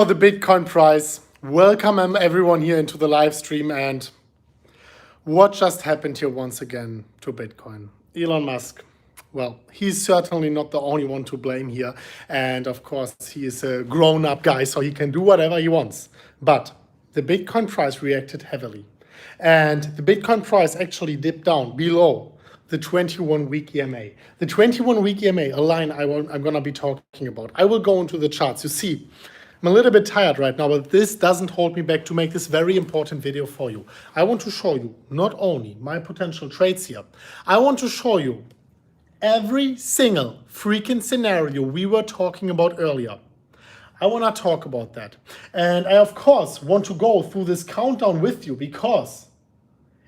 The Bitcoin price. Welcome everyone here into the live stream. And what just happened here once again to Bitcoin? Elon Musk. Well, he's certainly not the only one to blame here. And of course, he is a grown-up guy, so he can do whatever he wants. But the Bitcoin price reacted heavily. And the Bitcoin price actually dipped down below the 21-week EMA. The 21-week EMA, a line I'm going to be talking about. I will go into the charts. You see, I'm a little bit tired right now, but this doesn't hold me back to make this very important video for you. I want to show you not only my potential trades here, I want to show you every single freaking scenario we were talking about earlier. I want to talk about that. And I, of course, want to go through this countdown with you because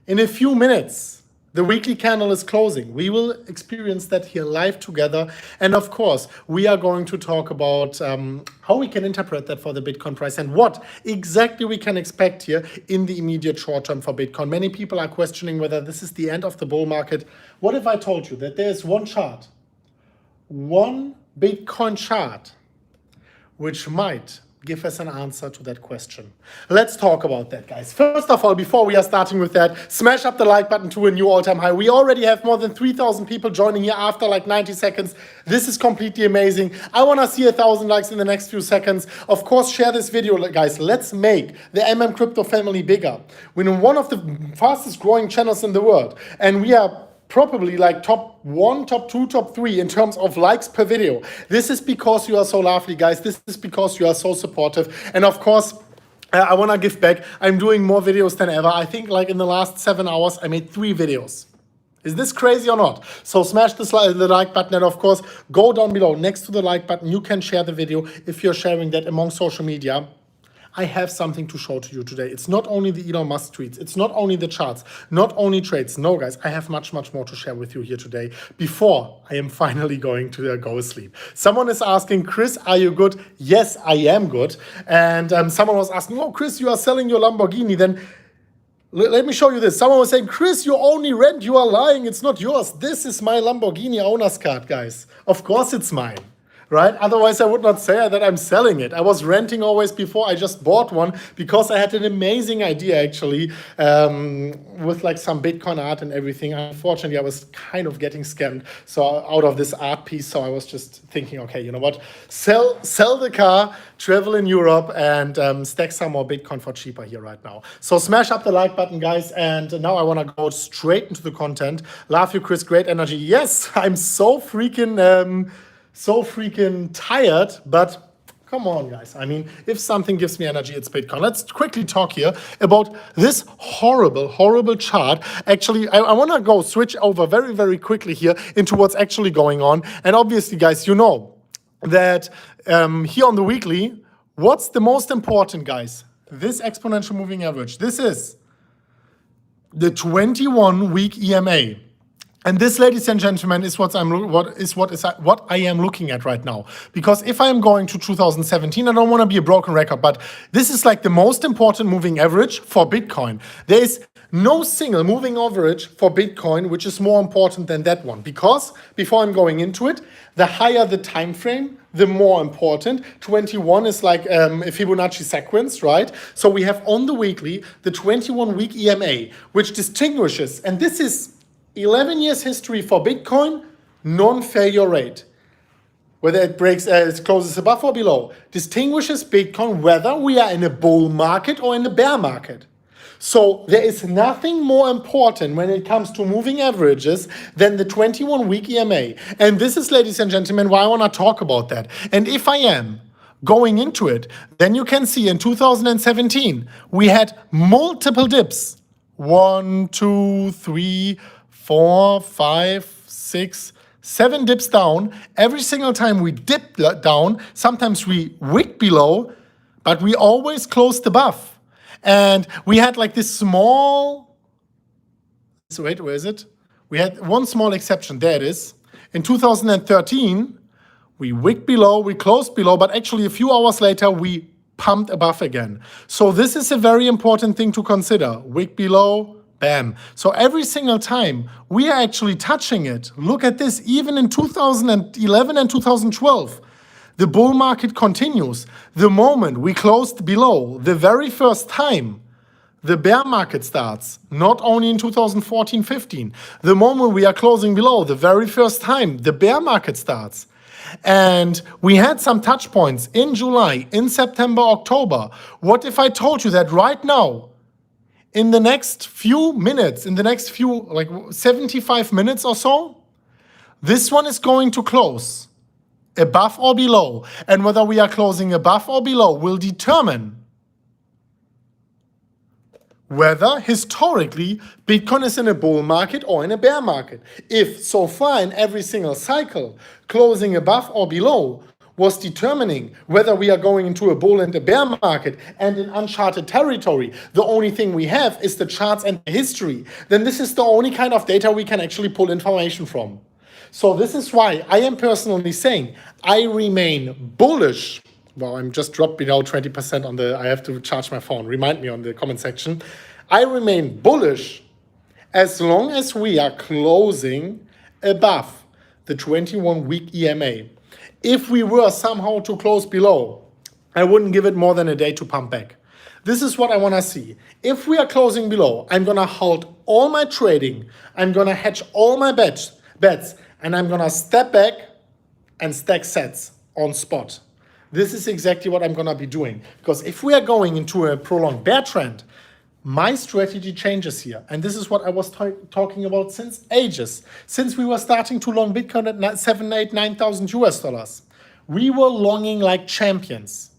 in a few minutes, the weekly candle is closing. We will experience that here live together. And of course, we are going to talk about how we can interpret that for the Bitcoin price and what exactly we can expect here in the immediate short term for Bitcoin. Many people are questioning whether this is the end of the bull market. What if I told you that there's one chart, one Bitcoin chart, which might give us an answer to that question? Let's talk about that, guys. First of all, before we are starting with that, smash up the like button to a new all-time high. We already have more than 3,000 people joining here after like 90 seconds. This is completely amazing. I want to see 1,000 likes in the next few seconds. Of course, share this video, guys. Let's make the MMCrypto family bigger. We're one of the fastest growing channels in the world, and we are probably like top 1, top 2, top 3 in terms of likes per video. This is because you are so lovely, guys. This is because you are so supportive. And of course, I want to give back. I'm doing more videos than ever. I think like in the last 7 hours, I made 3 videos. Is this crazy or not? So smash the like button, and of course, go down below next to the like button. You can share the video if you're sharing that among social media. I have something to show to you today. It's not only the Elon Musk tweets, it's not only the charts, not only trades. No, guys, I have much more to share with you here today before I am finally going to go sleep. Someone is asking, Chris, are you good? Yes, I am good. And someone was asking, oh, Chris, you are selling your Lamborghini. Then let me show you this. Someone was saying, Chris, you only rent, you are lying, it's not yours. This is my Lamborghini owner's card, guys. Of course it's mine. Right? Otherwise, I would not say that I'm selling it. I was renting always before. I just bought one because I had an amazing idea, actually, with like some Bitcoin art and everything. Unfortunately, I was kind of getting scammed out of this art piece. So I was just thinking, okay, you know what? Sell the car, travel in Europe, and stack some more Bitcoin for cheaper here right now. So smash up the like button, guys. And now I want to go straight into the content. Love you, Chris. Great energy. Yes, I'm so freaking tired, but come on, guys. I mean, if something gives me energy, it's Bitcoin. Let's quickly talk here about this horrible chart. Actually, I want to switch over very quickly here into what's actually going on. And obviously, guys, you know that here on the weekly, what's the most important, guys? This exponential moving average. This is the 21-week EMA. And this, ladies and gentlemen, is what I am looking at right now. Because if I am going to 2017, I don't want to be a broken record, but this is like the most important moving average for Bitcoin. There is no single moving average for Bitcoin which is more important than that one. Because before I'm going into it, the higher the time frame, the more important. 21 is like a Fibonacci sequence, right? So we have on the weekly the 21-week EMA, which distinguishes, and this is 11 years history for Bitcoin, non-failure rate. Whether it breaks, it closes above or below, distinguishes Bitcoin whether we are in a bull market or in a bear market. So there is nothing more important when it comes to moving averages than the 21-week EMA. And this is, ladies and gentlemen, why I want to talk about that. And if I am going into it, then you can see in 2017, we had multiple dips. 1, 2, 3, 4, 5, 6, 7 dips down. Every single time we dip down, sometimes we wick below, but we always closed above. And we had like this small, wait, where is it? We had one small exception, there it is. In 2013, we wicked below, we closed below, but actually a few hours later, we pumped above again. So this is a very important thing to consider. Wick below, bam. So every single time we are actually touching it. Look at this, even in 2011 and 2012. The bull market continues. The moment we closed below the very first time, the bear market starts, not only in 2014-15. The moment we are closing below the very first time, the bear market starts. And we had some touch points in July, in September, October. What if I told you that right now, in the next few minutes, in the next few, like 75 minutes or so, this one is going to close above or below. And whether we are closing above or below will determine whether historically Bitcoin is in a bull market or in a bear market. If so far in every single cycle, closing above or below was determining whether we are going into a bull and a bear market and in uncharted territory, the only thing we have is the charts and the history, then this is the only kind of data we can actually pull information from. So this is why I am personally saying I remain bullish. Well, I'm just dropped below 20% on the, I have to charge my phone. Remind me on the comment section. I remain bullish as long as we are closing above the 21-week EMA. If we were somehow to close below, I wouldn't give it more than a day to pump back. This is what I want to see. If we are closing below, I'm going to halt all my trading. I'm going to hedge all my bets, and I'm going to step back and stack sets on spot. This is exactly what I'm going to be doing. Because if we are going into a prolonged bear trend, my strategy changes here. And this is what I was talking about since ages. Since we were starting to long Bitcoin at 7, 8, 9,000 US dollars. We were longing like champions.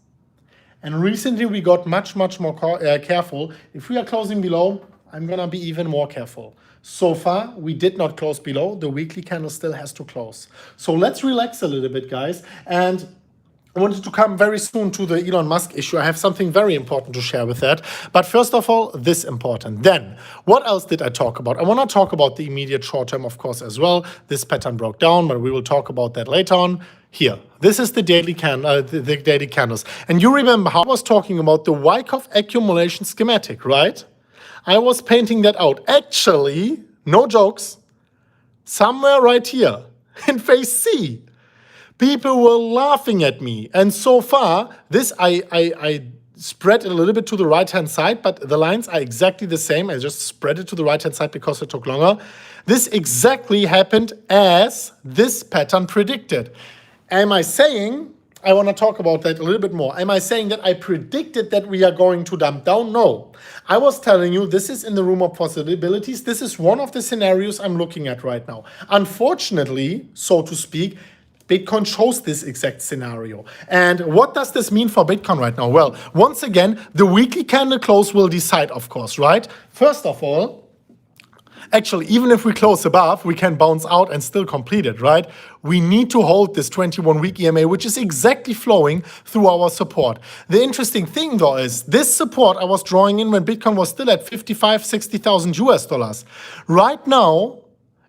And recently we got much more careful. If we are closing below, I'm going to be even more careful. So far, we did not close below. The weekly candle still has to close. So let's relax a little bit, guys. And I wanted to come very soon to the Elon Musk issue. I have something very important to share with that. But first of all, this important. Then, what else did I talk about? I want to talk about the immediate short term, of course, as well. This pattern broke down, but we will talk about that later on. Here, this is the daily the daily candles. And you remember how I was talking about the Wyckoff accumulation schematic, right? I was painting that out. Actually, no jokes, somewhere right here in phase C. People were laughing at me. And so far, this I spread it a little bit to the right-hand side, but the lines are exactly the same. I just spread it to the right-hand side because it took longer. This exactly happened as this pattern predicted. Am I saying, I want to talk about that a little bit more. Am I saying that I predicted that we are going to dump down? No. I was telling you this is in the room of possibilities. This is one of the scenarios I'm looking at right now. Unfortunately, so to speak, Bitcoin shows this exact scenario. And what does this mean for Bitcoin right now? Well, once again, the weekly candle close will decide, of course, right? First of all, actually, even if we close above, we can bounce out and still complete it, right? We need to hold this 21-week EMA, which is exactly flowing through our support. The interesting thing, though, is this support I was drawing in when Bitcoin was still at 55, 60,000 US dollars. Right now,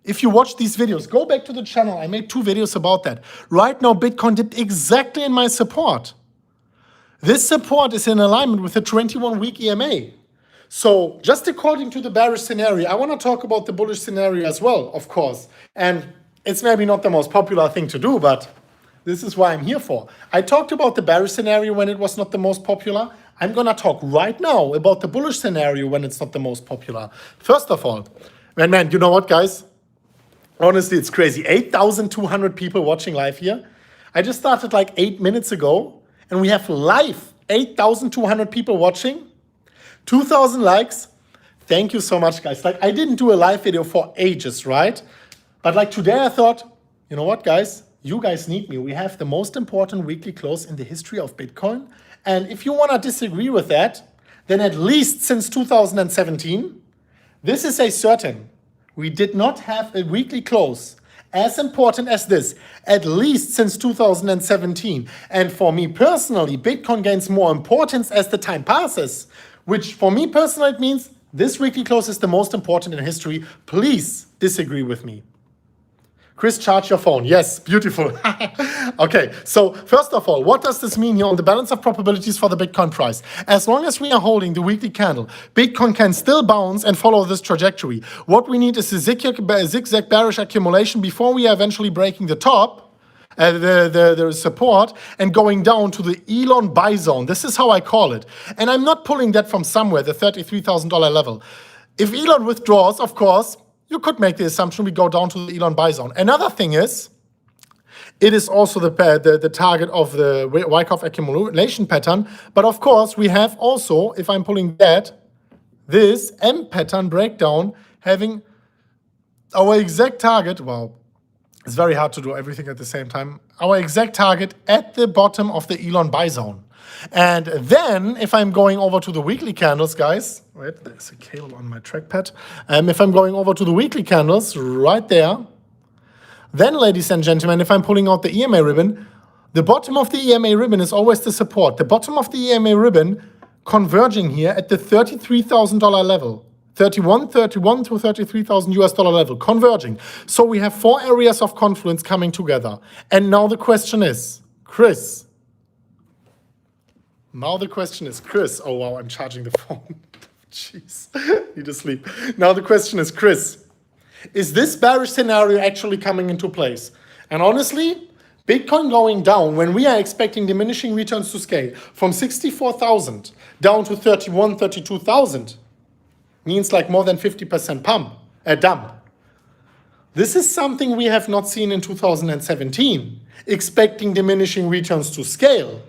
if you watch these videos, go back to the channel. I made 2 videos about that. Right now, Bitcoin dipped exactly in my support. This support is in alignment with the 21-week EMA. So just according to the bearish scenario, I want to talk about the bullish scenario as well, of course. And it's maybe not the most popular thing to do, but this is why I'm here for. I talked about the bearish scenario when it was not the most popular. I'm going to talk right now about the bullish scenario when it's not the most popular. First of all, man, you know what, guys? Honestly, it's crazy. 8,200 people watching live here. I just started like 8 minutes ago, and we have live 8,200 people watching. 2,000 likes. Thank you so much, guys. Like, I didn't do a live video for ages, right? But like today I thought, you know what, guys? You guys need me. We have the most important weekly close in the history of Bitcoin. And if you want to disagree with that, then at least since 2017, this is a certain. We did not have a weekly close as important as this, at least since 2017. And for me personally, Bitcoin gains more importance as the time passes, which for me personally, it means this weekly close is the most important in history. Please disagree with me. Chris, charge your phone. Yes, beautiful. Okay, so first of all, what does this mean here on the balance of probabilities for the Bitcoin price? As long as we are holding the weekly candle, Bitcoin can still bounce and follow this trajectory. What we need is a zigzag bearish accumulation before we are eventually breaking the top. the support, and going down to the Elon buy zone. This is how I call it. And I'm not pulling that from somewhere, the $33,000 level. If Elon withdraws, of course, you could make the assumption we go down to the Elon buy zone. Another thing is, it is also the target of the Wyckoff accumulation pattern. But of course, we have also, if I'm pulling that, this M pattern breakdown having our exact target. Wow, it's very hard to do everything at the same time. Our exact target at the bottom of the Elon buy zone. And then if I'm going over to the weekly candles, guys, wait, there's a cable on my trackpad. If I'm going over to the weekly candles right there, then, ladies and gentlemen, if I'm pulling out the EMA ribbon, the bottom of the EMA ribbon is always the support. The bottom of the EMA ribbon converging here at the $33,000 level. 31 to $33,000 level, converging. So we have 4 areas of confluence coming together. And now the question is, Chris. Oh wow, I'm charging the phone. Jeez, need to sleep. Now the question is, Chris, is this bearish scenario actually coming into place? And honestly, Bitcoin going down when we are expecting diminishing returns to scale from 64,000 down to 31, 32,000 means like more than 50% dump. This is something we have not seen in 2017, expecting diminishing returns to scale.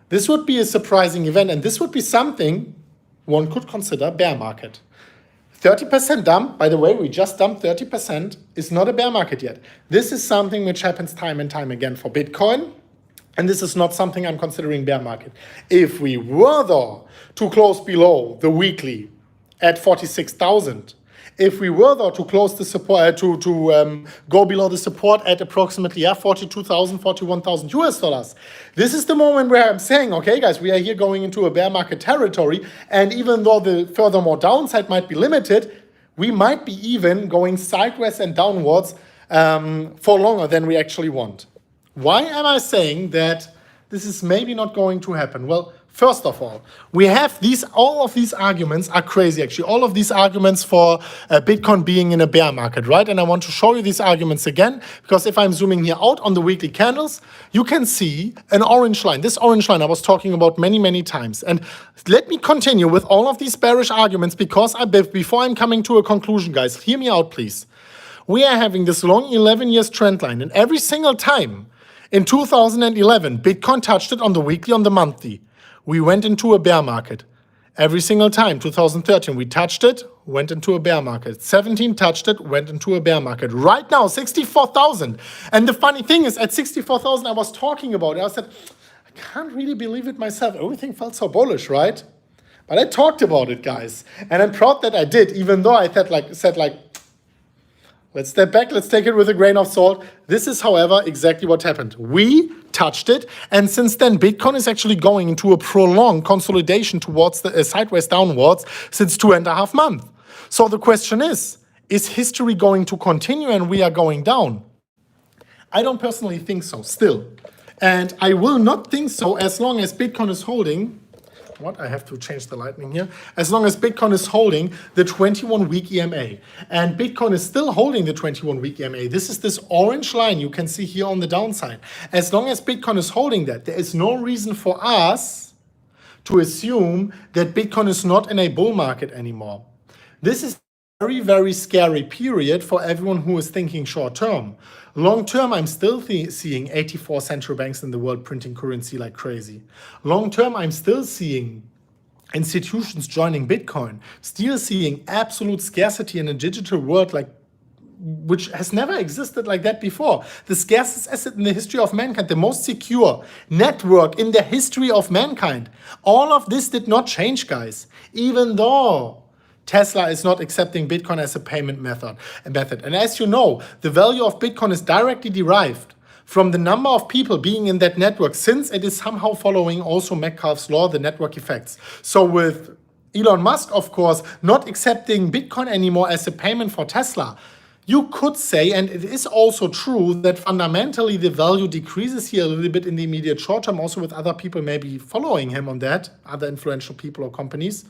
This would be a surprising event, and this would be something one could consider bear market. 30% dump, by the way, we just dumped 30%, is not a bear market yet. This is something which happens time and time again for Bitcoin, and this is not something I'm considering bear market. If we were though to close below the weekly at 46,000, if we were though to close the support, go below the support at approximately 42,000, 41,000 US dollars, this is the moment where I'm saying, okay, guys, we are here going into a bear market territory, and even though the furthermore downside might be limited, we might be even going sideways and downwards for longer than we actually want. Why am I saying that this is maybe not going to happen? Well, first of all, we have all of these arguments are crazy, actually. All of these arguments for Bitcoin being in a bear market, right? And I want to show you these arguments again, because if I'm zooming here out on the weekly candles, you can see an orange line. This orange line I was talking about many, many times. And let me continue with all of these bearish arguments, because before I'm coming to a conclusion, guys, hear me out, please. We are having this long 11 years trend line, and every single time in 2011, Bitcoin touched it on the weekly, on the monthly, we went into a bear market. Every single time, 2013, we touched it, went into a bear market. 17 touched it, went into a bear market. Right now, 64,000. And the funny thing is, at 64,000, I was talking about it. I said, I can't really believe it myself. Everything felt so bullish, right? But I talked about it, guys. And I'm proud that I did, even though I said like, let's step back, let's take it with a grain of salt. This is, however, exactly what happened. We touched it, and since then, Bitcoin is actually going into a prolonged consolidation towards the sideways downwards since 2.5 months. So the question is history going to continue and we are going down? I don't personally think so, still. And I will not think so as long as Bitcoin is holding, I have to change the lightning here. As long as Bitcoin is holding the 21-week EMA. And Bitcoin is still holding the 21-week EMA. This is this orange line you can see here on the downside. As long as Bitcoin is holding that, there is no reason for us to assume that Bitcoin is not in a bull market anymore. This is a very, very scary period for everyone who is thinking short term. Long term, I'm still seeing 84 central banks in the world printing currency like crazy. Long term, I'm still seeing institutions joining Bitcoin, still seeing absolute scarcity in a digital world which has never existed like that before. The scarcest asset in the history of mankind, the most secure network in the history of mankind. All of this did not change, guys, even though Tesla is not accepting Bitcoin as a payment method. And as you know, the value of Bitcoin is directly derived from the number of people being in that network, since it is somehow following also Metcalfe's law, the network effects. So with Elon Musk, of course, not accepting Bitcoin anymore as a payment for Tesla, you could say, and it is also true, that fundamentally the value decreases here a little bit in the immediate short term, also with other people maybe following him on that, other influential people or companies.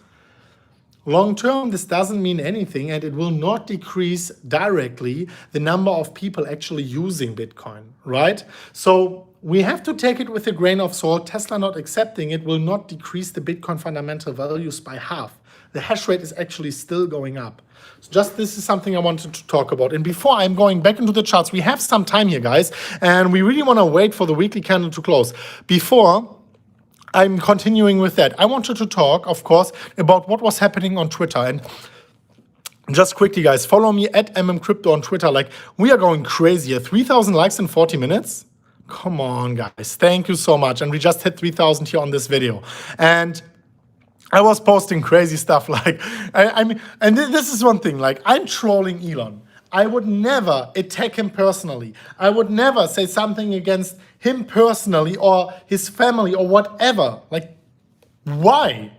Long term, this doesn't mean anything, and it will not decrease directly the number of people actually using Bitcoin, right? So we have to take it with a grain of salt. Tesla not accepting it will not decrease the Bitcoin fundamental values by half. The hash rate is actually still going up. So just this is something I wanted to talk about. And before I'm going back into the charts, we have some time here, guys, and we really want to wait for the weekly candle to close. Before I'm continuing with that, I wanted to talk, of course, about what was happening on Twitter. And just quickly, guys, follow me at MMCrypto on Twitter. Like, we are going crazy here. 3,000 likes in 40 minutes? Come on, guys. Thank you so much. And we just hit 3,000 here on this video. And I was posting crazy stuff like, I mean, and this is one thing, like, I'm trolling Elon. I would never attack him personally. I would never say something against him personally or his family or whatever. Like, why?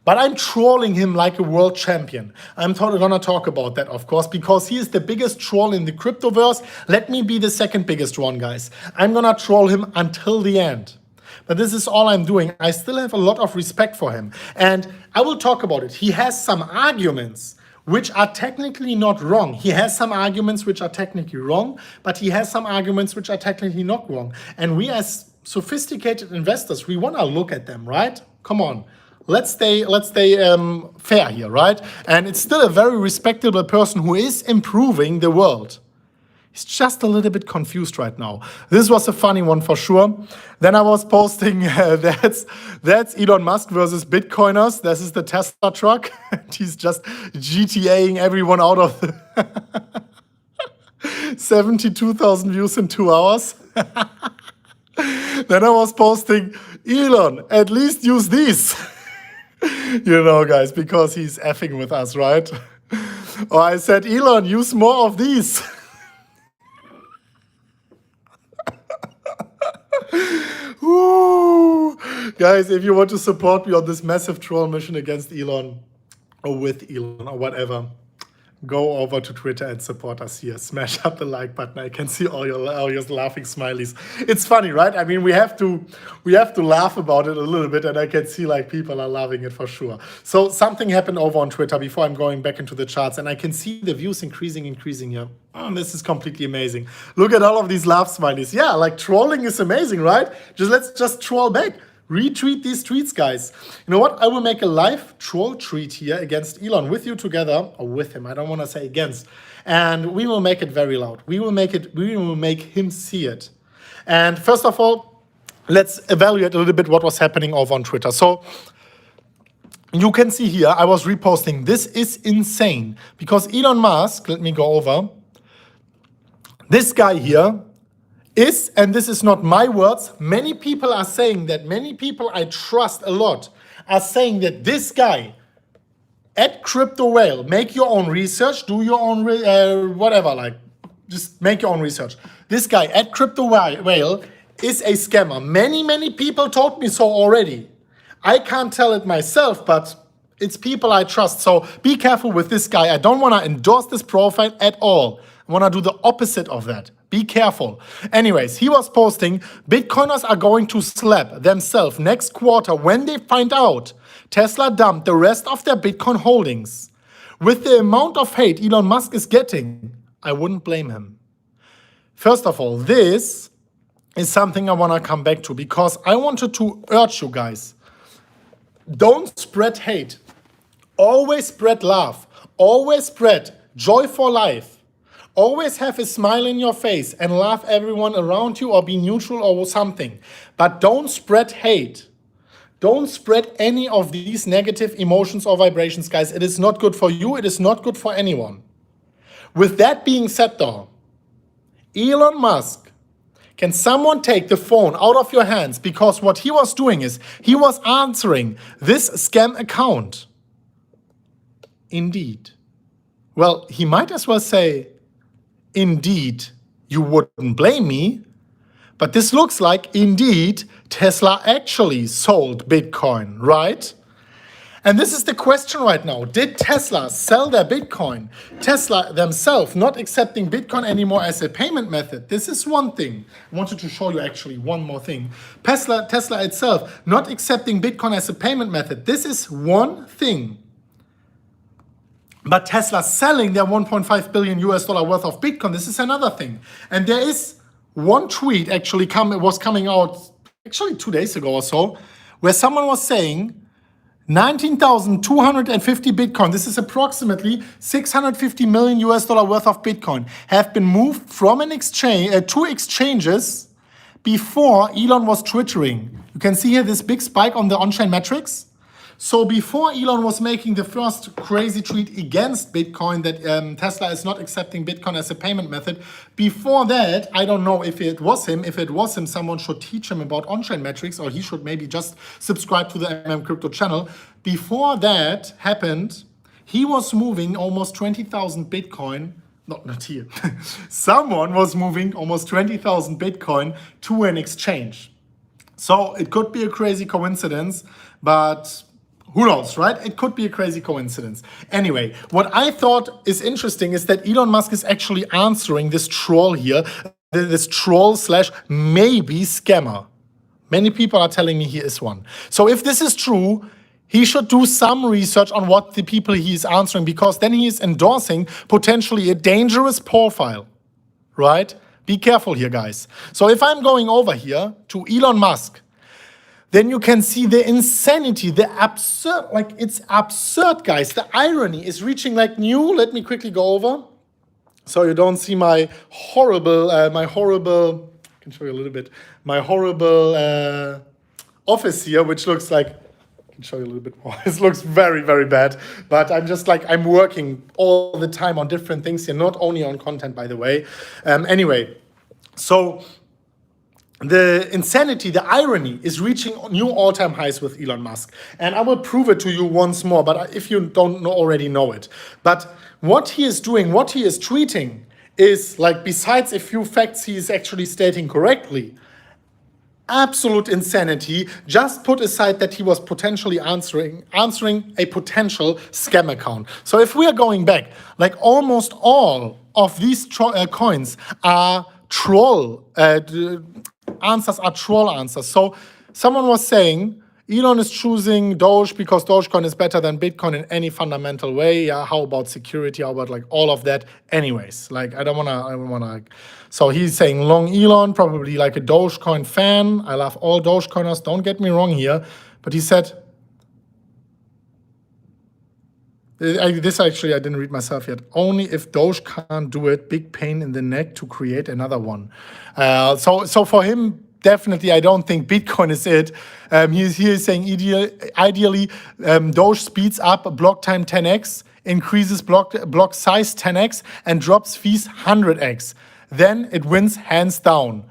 But I'm trolling him like a world champion. I'm gonna talk about that, of course, because he is the biggest troll in the cryptoverse. Let me be the second biggest one, guys. I'm gonna troll him until the end. But this is all I'm doing. I still have a lot of respect for him. And I will talk about it. He has some arguments which are technically not wrong. He has some arguments which are technically wrong, but he has some arguments which are technically not wrong. And we as sophisticated investors, we want to look at them, right? Come on. Let's stay fair here, right? And it's still a very respectable person who is improving the world. He's just a little bit confused right now. This was a funny one for sure. Then I was posting, that's Elon Musk versus Bitcoiners. This is the Tesla truck. And he's just GTAing everyone out of the 72,000 views in 2 hours. Then I was posting, Elon, at least use these. You know, guys, because he's effing with us, right? Or I said, Elon, use more of these. Ooh. Guys, if you want to support me on this massive troll mission against Elon or with Elon or whatever, go over to Twitter and support us here. Smash up the like button. I can see all your laughing smileys. It's funny, right? I mean, we have to laugh about it a little bit, and I can see like people are loving it for sure. So something happened over on Twitter before I'm going back into the charts, and I can see the views increasing here. This is completely amazing. Look at all of these laugh smileys. Yeah, like trolling is amazing, right? Let's just troll back. Retweet these tweets, guys. You know what? I will make a live troll tweet here against Elon with you together, or with him. I don't want to say against. And we will make it very loud. We will make him see it. And first of all, let's evaluate a little bit what was happening over on Twitter. So you can see here, I was reposting. This is insane because Elon Musk, let me go over. This guy here is, and this is not my words, many people are saying that, many people I trust a lot are saying that this guy at Crypto Whale, make your own research, do your own whatever, like just make your own research. This guy at Crypto Whale is a scammer. Many people told me so already. I can't tell it myself, but it's people I trust. So be careful with this guy. I don't want to endorse this profile at all. I want to do the opposite of that. Be careful. Anyways, he was posting, Bitcoiners are going to slap themselves next quarter when they find out Tesla dumped the rest of their Bitcoin holdings. With the amount of hate Elon Musk is getting, I wouldn't blame him. First of all, this is something I want to come back to because I wanted to urge you guys. Don't spread hate. Always spread love. Always spread joy for life. Always have a smile in your face and love everyone around you or be neutral or something. But don't spread hate. Don't spread any of these negative emotions or vibrations, guys. It is not good for you. It is not good for anyone. With that being said though, Elon Musk, can someone take the phone out of your hands? Because what he was doing is he was answering this scam account. Indeed. Well, he might as well say, indeed, you wouldn't blame me. But this looks like, indeed, Tesla actually sold Bitcoin, right? And this is the question right now. Did Tesla sell their Bitcoin? Tesla themselves not accepting Bitcoin anymore as a payment method. This is one thing. I wanted to show you actually one more thing. Tesla itself not accepting Bitcoin as a payment method. This is one thing. But Tesla's selling their 1.5 billion US dollar worth of Bitcoin. This is another thing. And there is one tweet actually was coming out actually 2 days ago or so, where someone was saying 19,250 Bitcoin, this is approximately 650 million US dollar worth of Bitcoin, have been moved from an exchange to exchanges before Elon was twittering. You can see here this big spike on the on-chain metrics. So before Elon was making the first crazy tweet against Bitcoin that Tesla is not accepting Bitcoin as a payment method, before that, I don't know if it was him. If it was him, someone should teach him about on-chain metrics, or he should maybe just subscribe to the MMCrypto channel. Before that happened, he was moving almost 20,000 Bitcoin. Not here. Someone was moving almost 20,000 Bitcoin to an exchange. So it could be a crazy coincidence, but who knows, right? It could be a crazy coincidence. Anyway, what I thought is interesting is that Elon Musk is actually answering this troll here, this troll slash maybe scammer. Many people are telling me he is one. So if this is true, he should do some research on what the people he is answering, because then he is endorsing potentially a dangerous profile, right? Be careful here, guys. So if I'm going over here to Elon Musk, then you can see the insanity, the absurd, like it's absurd, guys. The irony is reaching like new, let me quickly go over. So you don't see my horrible, I can show you a little bit, my horrible office here, which looks like, I can show you a little bit more. It looks very, very bad, but I'm just like, I'm working all the time on different things here, not only on content, by the way. Anyway, so the insanity, the irony is reaching new all-time highs with Elon Musk. And I will prove it to you once more, but if you don't already know it. But what he is doing, what he is tweeting is like, besides a few facts he is actually stating correctly, absolute insanity. Just put aside that he was potentially answering a potential scam account. So if we are going back, like almost all of these coins are troll answers are troll answers. So someone was saying Elon is choosing Doge because Dogecoin is better than Bitcoin in any fundamental way. Yeah, how about security? How about like all of that? Anyways, like I don't wanna. So he's saying long Elon, probably like a Dogecoin fan. I love all Dogecoiners. Don't get me wrong here, but he said. This actually I didn't read myself yet. Only if Doge can't do it, big pain in the neck to create another one. So for him, definitely, I don't think Bitcoin is it. He's saying ideally, Doge speeds up block time 10x, increases block size 10x, and drops fees 100x. Then it wins hands down.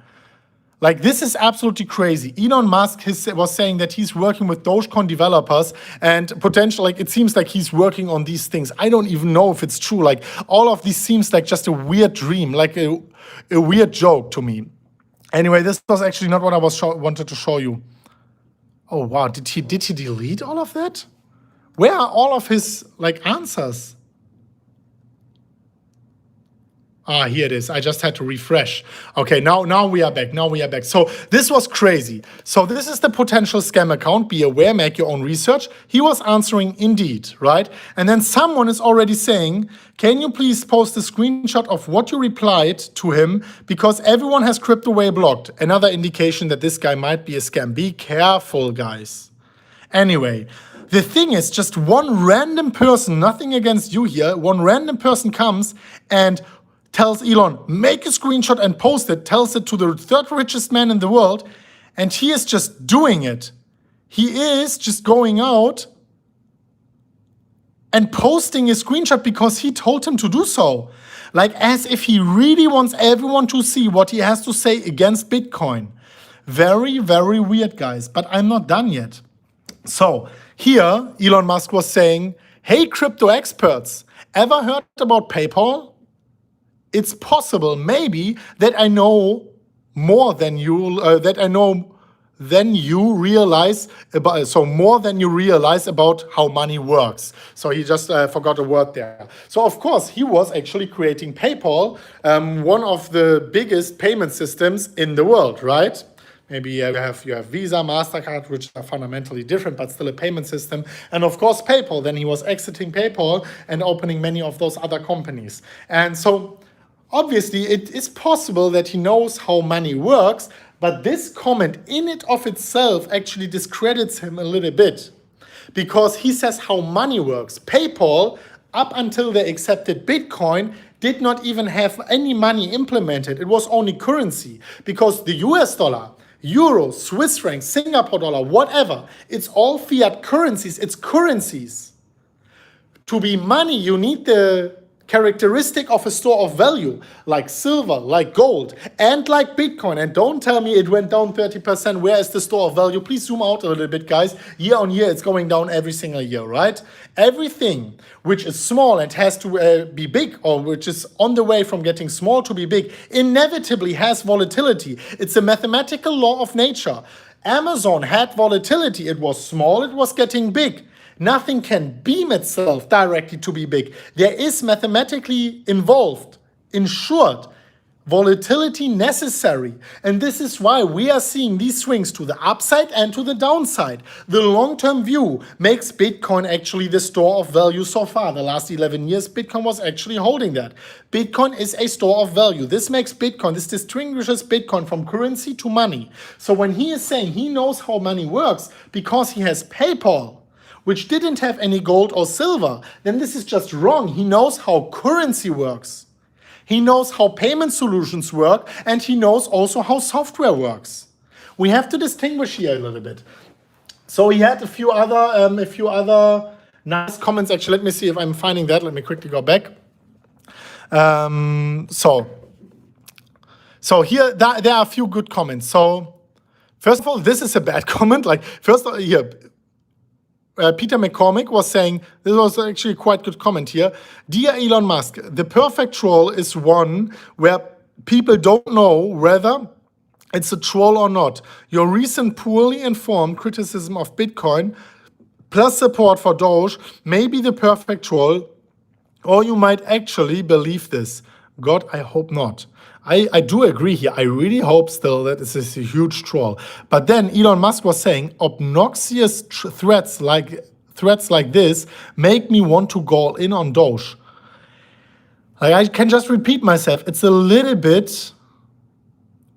Like, this is absolutely crazy. Elon Musk was saying that he's working with Dogecoin developers and potentially, like, it seems like he's working on these things. I don't even know if it's true. Like, all of this seems like just a weird dream, like a weird joke to me. Anyway, this was actually not what I wanted to show you. Oh, wow. Did he delete all of that? Where are all of his, like, answers? Ah, here it is. I just had to refresh. Okay, now we are back. Now we are back. So this was crazy. So this is the potential scam account. Be aware, make your own research. He was answering indeed, right? And then someone is already saying, can you please post a screenshot of what you replied to him? Because everyone has CryptoWay blocked. Another indication that this guy might be a scam. Be careful, guys. Anyway, the thing is, just one random person, nothing against you here, one random person comes and tells Elon, make a screenshot and post it, tells it to the third richest man in the world, and he is just doing it. He is just going out and posting a screenshot because he told him to do so. Like, as if he really wants everyone to see what he has to say against Bitcoin. Very, very weird, guys, but I'm not done yet. So here, Elon Musk was saying, hey, crypto experts, ever heard about PayPal? It's possible, maybe, that I know more than you, realize about, so more than you realize about how money works. So he just forgot a word there. So of course, he was actually creating PayPal, one of the biggest payment systems in the world, right? Maybe you have Visa, MasterCard, which are fundamentally different, but still a payment system. And of course, PayPal. Then he was exiting PayPal and opening many of those other companies. And so obviously, it is possible that he knows how money works, but this comment in it of itself actually discredits him a little bit, because he says how money works. PayPal, up until they accepted Bitcoin, did not even have any money implemented. It was only currency, because the US dollar, euro, Swiss franc, Singapore dollar, whatever, it's all fiat currencies. It's currencies. To be money, you need the characteristic of a store of value, like silver, like gold, and like Bitcoin. And don't tell me it went down 30%. Where is the store of value? Please zoom out a little bit, guys. Year on year, it's going down every single year, right? Everything which is small and has to be big, or which is on the way from getting small to be big, inevitably has volatility. It's a mathematical law of nature. Amazon had volatility. It was small, it was getting big. Nothing can beam itself directly to be big. There is mathematically involved, ensured, volatility necessary. And this is why we are seeing these swings to the upside and to the downside. The long-term view makes Bitcoin actually the store of value so far. The last 11 years, Bitcoin was actually holding that. Bitcoin is a store of value. This makes Bitcoin, this distinguishes Bitcoin from currency to money. So when he is saying he knows how money works because he has PayPal, which didn't have any gold or silver, then this is just wrong. He knows how currency works. He knows how payment solutions work, and he knows also how software works. We have to distinguish here a little bit. So he had a few other nice comments. Actually, let me see if I'm finding that. Let me quickly go back. So here there are a few good comments. So first of all, this is a bad comment. Like first of all, here. Peter McCormick was saying, this was actually a quite good comment here. Dear Elon Musk, the perfect troll is one where people don't know whether it's a troll or not. Your recent poorly informed criticism of Bitcoin plus support for Doge may be the perfect troll, or you might actually believe this. God, I hope not. I do agree here. I really hope still that this is a huge troll. But then Elon Musk was saying obnoxious threats like this make me want to go in on Doge. Like, I can just repeat myself. It's a little bit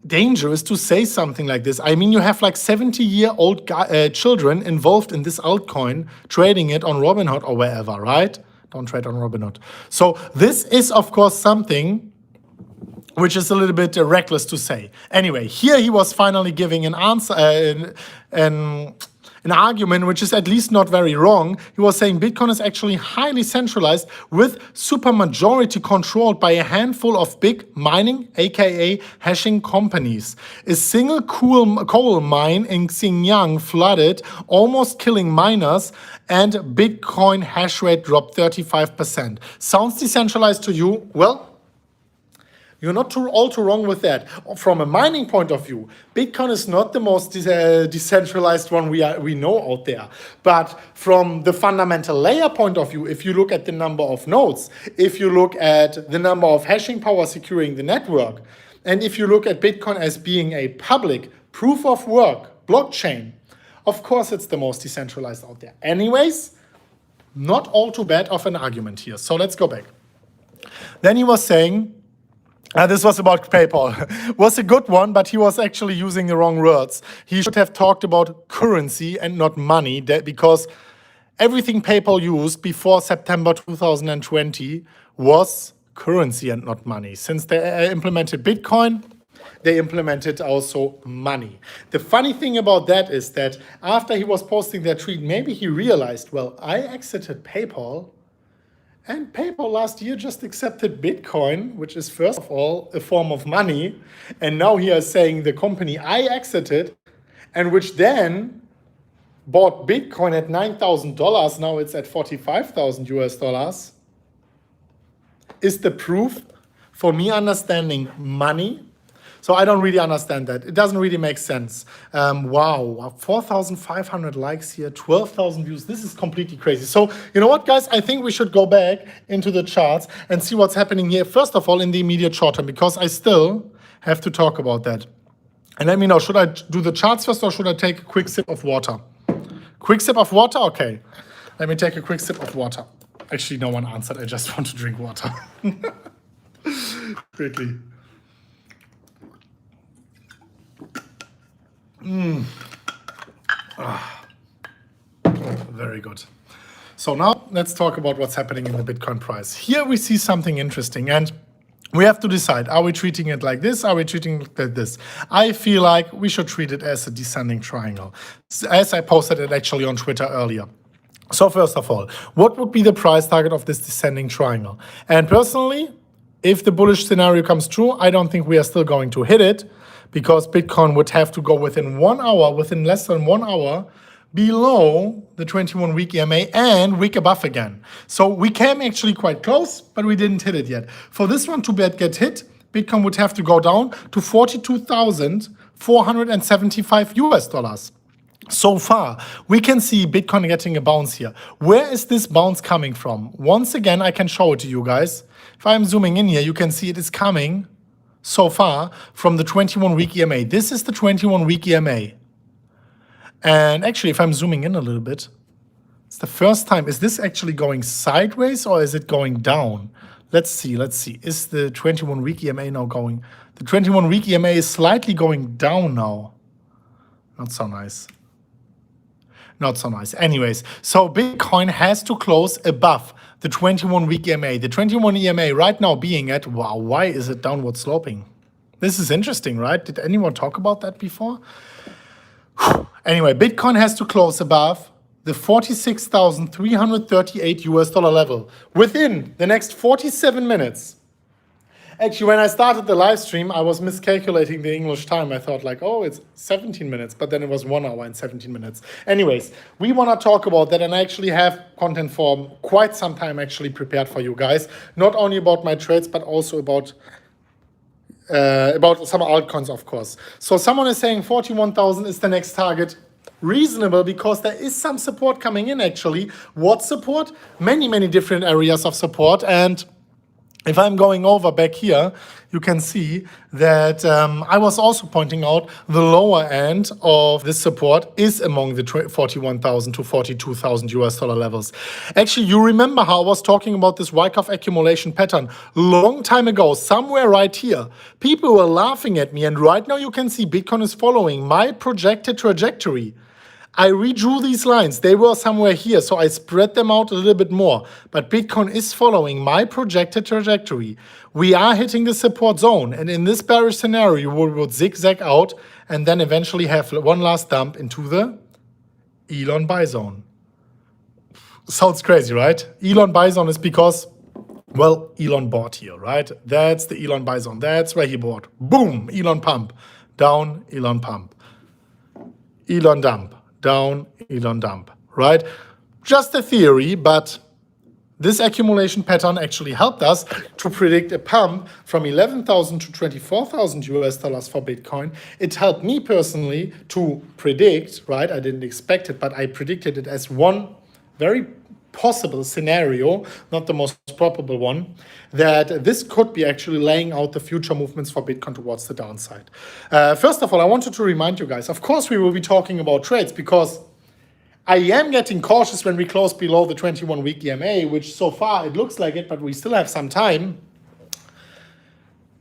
dangerous to say something like this. I mean, you have like 70-year-old children involved in this altcoin, trading it on Robinhood or wherever, right? Don't trade on Robinhood. So this is, of course, something which is a little bit reckless to say. Anyway, here he was finally giving an answer, an argument which is at least not very wrong. He was saying Bitcoin is actually highly centralized with supermajority controlled by a handful of big mining, aka hashing companies. A single coal mine in Xinjiang flooded, almost killing miners, and Bitcoin hash rate dropped 35%. Sounds decentralized to you? Well, you're not all too wrong with that. From a mining point of view, Bitcoin is not the most decentralized one we know out there. But from the fundamental layer point of view, if you look at the number of nodes, if you look at the number of hashing power securing the network, and if you look at Bitcoin as being a public proof of work blockchain, of course it's the most decentralized out there. Anyways, not all too bad of an argument here. So let's go back. Then he was saying, this was about PayPal. Was a good one, but he was actually using the wrong words. He should have talked about currency and not money, because everything PayPal used before September 2020 was currency and not money. Since they implemented Bitcoin, they implemented also money. The funny thing about that is that after he was posting that tweet, maybe he realized, well, I exited PayPal, and PayPal last year just accepted Bitcoin, which is first of all a form of money. And now he is saying the company I exited, and which then bought Bitcoin at $9,000, now it's at 45,000 US dollars, is the proof for me understanding money. So I don't really understand that. It doesn't really make sense. Wow, 4,500 likes here, 12,000 views. This is completely crazy. So you know what, guys? I think we should go back into the charts and see what's happening here. First of all, in the immediate short term, because I still have to talk about that. And let me know, should I do the charts first or should I take a quick sip of water? Quick sip of water? Okay. Let me take a quick sip of water. Actually, no one answered. I just want to drink water. Quickly. Very good. So now let's talk about what's happening in the Bitcoin price. Here we see something interesting, and we have to decide, are we treating it like this? Are we treating it like this? I feel like we should treat it as a descending triangle, as I posted it actually on Twitter earlier. So first of all, what would be the price target of this descending triangle? And personally, if the bullish scenario comes true, I don't think we are still going to hit it, because Bitcoin would have to go within 1 hour, within less than 1 hour, below the 21-week EMA and week above again. So we came actually quite close, but we didn't hit it yet. For this one to get hit, Bitcoin would have to go down to $42,475. So far, we can see Bitcoin getting a bounce here. Where is this bounce coming from? Once again, I can show it to you guys. If I'm zooming in here, you can see it is coming so far from the 21-week EMA. This is the 21-week EMA. And actually, if I'm zooming in a little bit, it's the first time. Is this actually going sideways or is it going down? Let's see. Is the 21-week EMA now going? The 21-week EMA is slightly going down now. Not so nice. Not so nice. Anyways, so Bitcoin has to close above the 21-week EMA. The 21 EMA right now being at, wow, why is it downward sloping? This is interesting, right? Did anyone talk about that before? Anyway, Bitcoin has to close above the $46,338 level within the next 47 minutes. Actually, when I started the live stream, I was miscalculating the English time. I thought like, oh, it's 17 minutes, but then it was 1 hour and 17 minutes. Anyways, we want to talk about that, and I actually have content for quite some time actually prepared for you guys. Not only about my trades, but also about some altcoins, of course. So someone is saying 41,000 is the next target. Reasonable, because there is some support coming in actually. What support? Many different areas of support. And if I'm going over back here, you can see that I was also pointing out the lower end of this support is among the 41,000 to $42,000 levels. Actually, you remember how I was talking about this Wyckoff accumulation pattern long time ago, somewhere right here. People were laughing at me, and right now you can see Bitcoin is following my projected trajectory. I redrew these lines. They were somewhere here, so I spread them out a little bit more. But Bitcoin is following my projected trajectory. We are hitting the support zone, and in this bearish scenario, we would zigzag out and then eventually have one last dump into the Elon buy zone. Sounds crazy, right? Elon buy zone is because, well, Elon bought here, right? That's the Elon buy zone. That's where he bought. Boom, Elon pump. Down, Elon pump. Elon dump. Down, Elon dump, right? Just a theory, but this accumulation pattern actually helped us to predict a pump from 11,000 to $24,000 for Bitcoin. It helped me personally to predict, right? I didn't expect it, but I predicted it as one very possible scenario, not the most probable one, that this could be actually laying out the future movements for Bitcoin towards the downside. First of all, I wanted to remind you guys, of course we will be talking about trades, because I am getting cautious when we close below the 21-week EMA, which so far it looks like it, but we still have some time.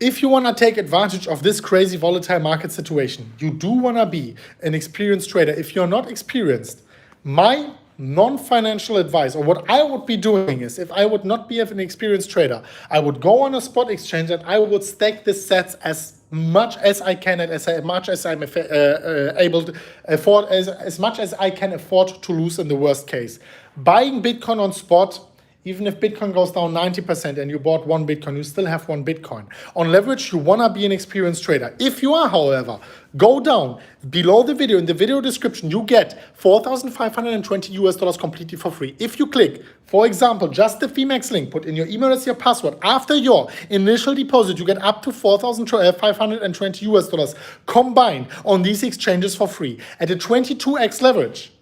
If you want to take advantage of this crazy volatile market situation, you do want to be an experienced trader. If you're not experienced, my non-financial advice, or what I would be doing is, if I would not be an experienced trader, I would go on a spot exchange and I would stack the sets as much as I can, and as much as I'm able to afford, as much as I can afford to lose in the worst case. Buying Bitcoin on spot, even if Bitcoin goes down 90% and you bought 1 Bitcoin, you still have 1 Bitcoin. On leverage, you want to be an experienced trader. If you are, however, go down below the video. In the video description, you get $4,520 completely for free. If you click, for example, just the VMAX link, put in your email as your password. After your initial deposit, you get up to $4,520 combined on these exchanges for free at a 22x leverage.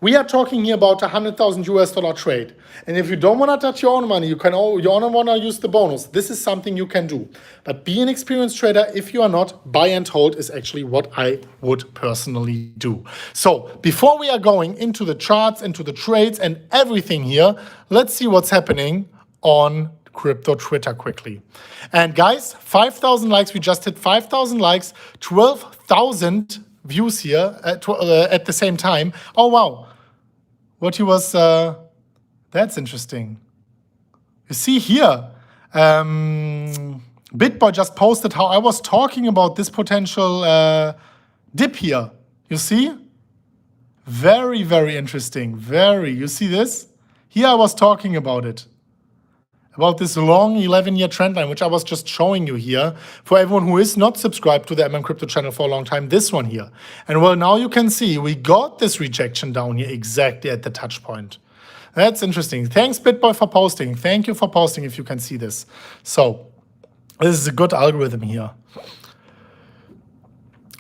We are talking here about $100,000 trade. And if you don't want to touch your own money, you only want to use the bonus. This is something you can do. But be an experienced trader. If you are not, buy and hold is actually what I would personally do. So before we are going into the charts, into the trades and everything here, let's see what's happening on crypto Twitter quickly. And guys, 5,000 likes. We just hit 5,000 likes, 12,000 views here at the same time. Oh, wow. What he was, that's interesting. You see here, BitBoy just posted how I was talking about this potential dip here. You see? Very, very interesting. Very. You see this? Here I was talking about it. About this long 11-year trend line, which I was just showing you here. For everyone who is not subscribed to the MMCrypto channel for a long time, this one here. And well, now you can see we got this rejection down here exactly at the touch point. That's interesting. Thanks, BitBoy, for posting. Thank you for posting if you can see this. So this is a good algorithm here.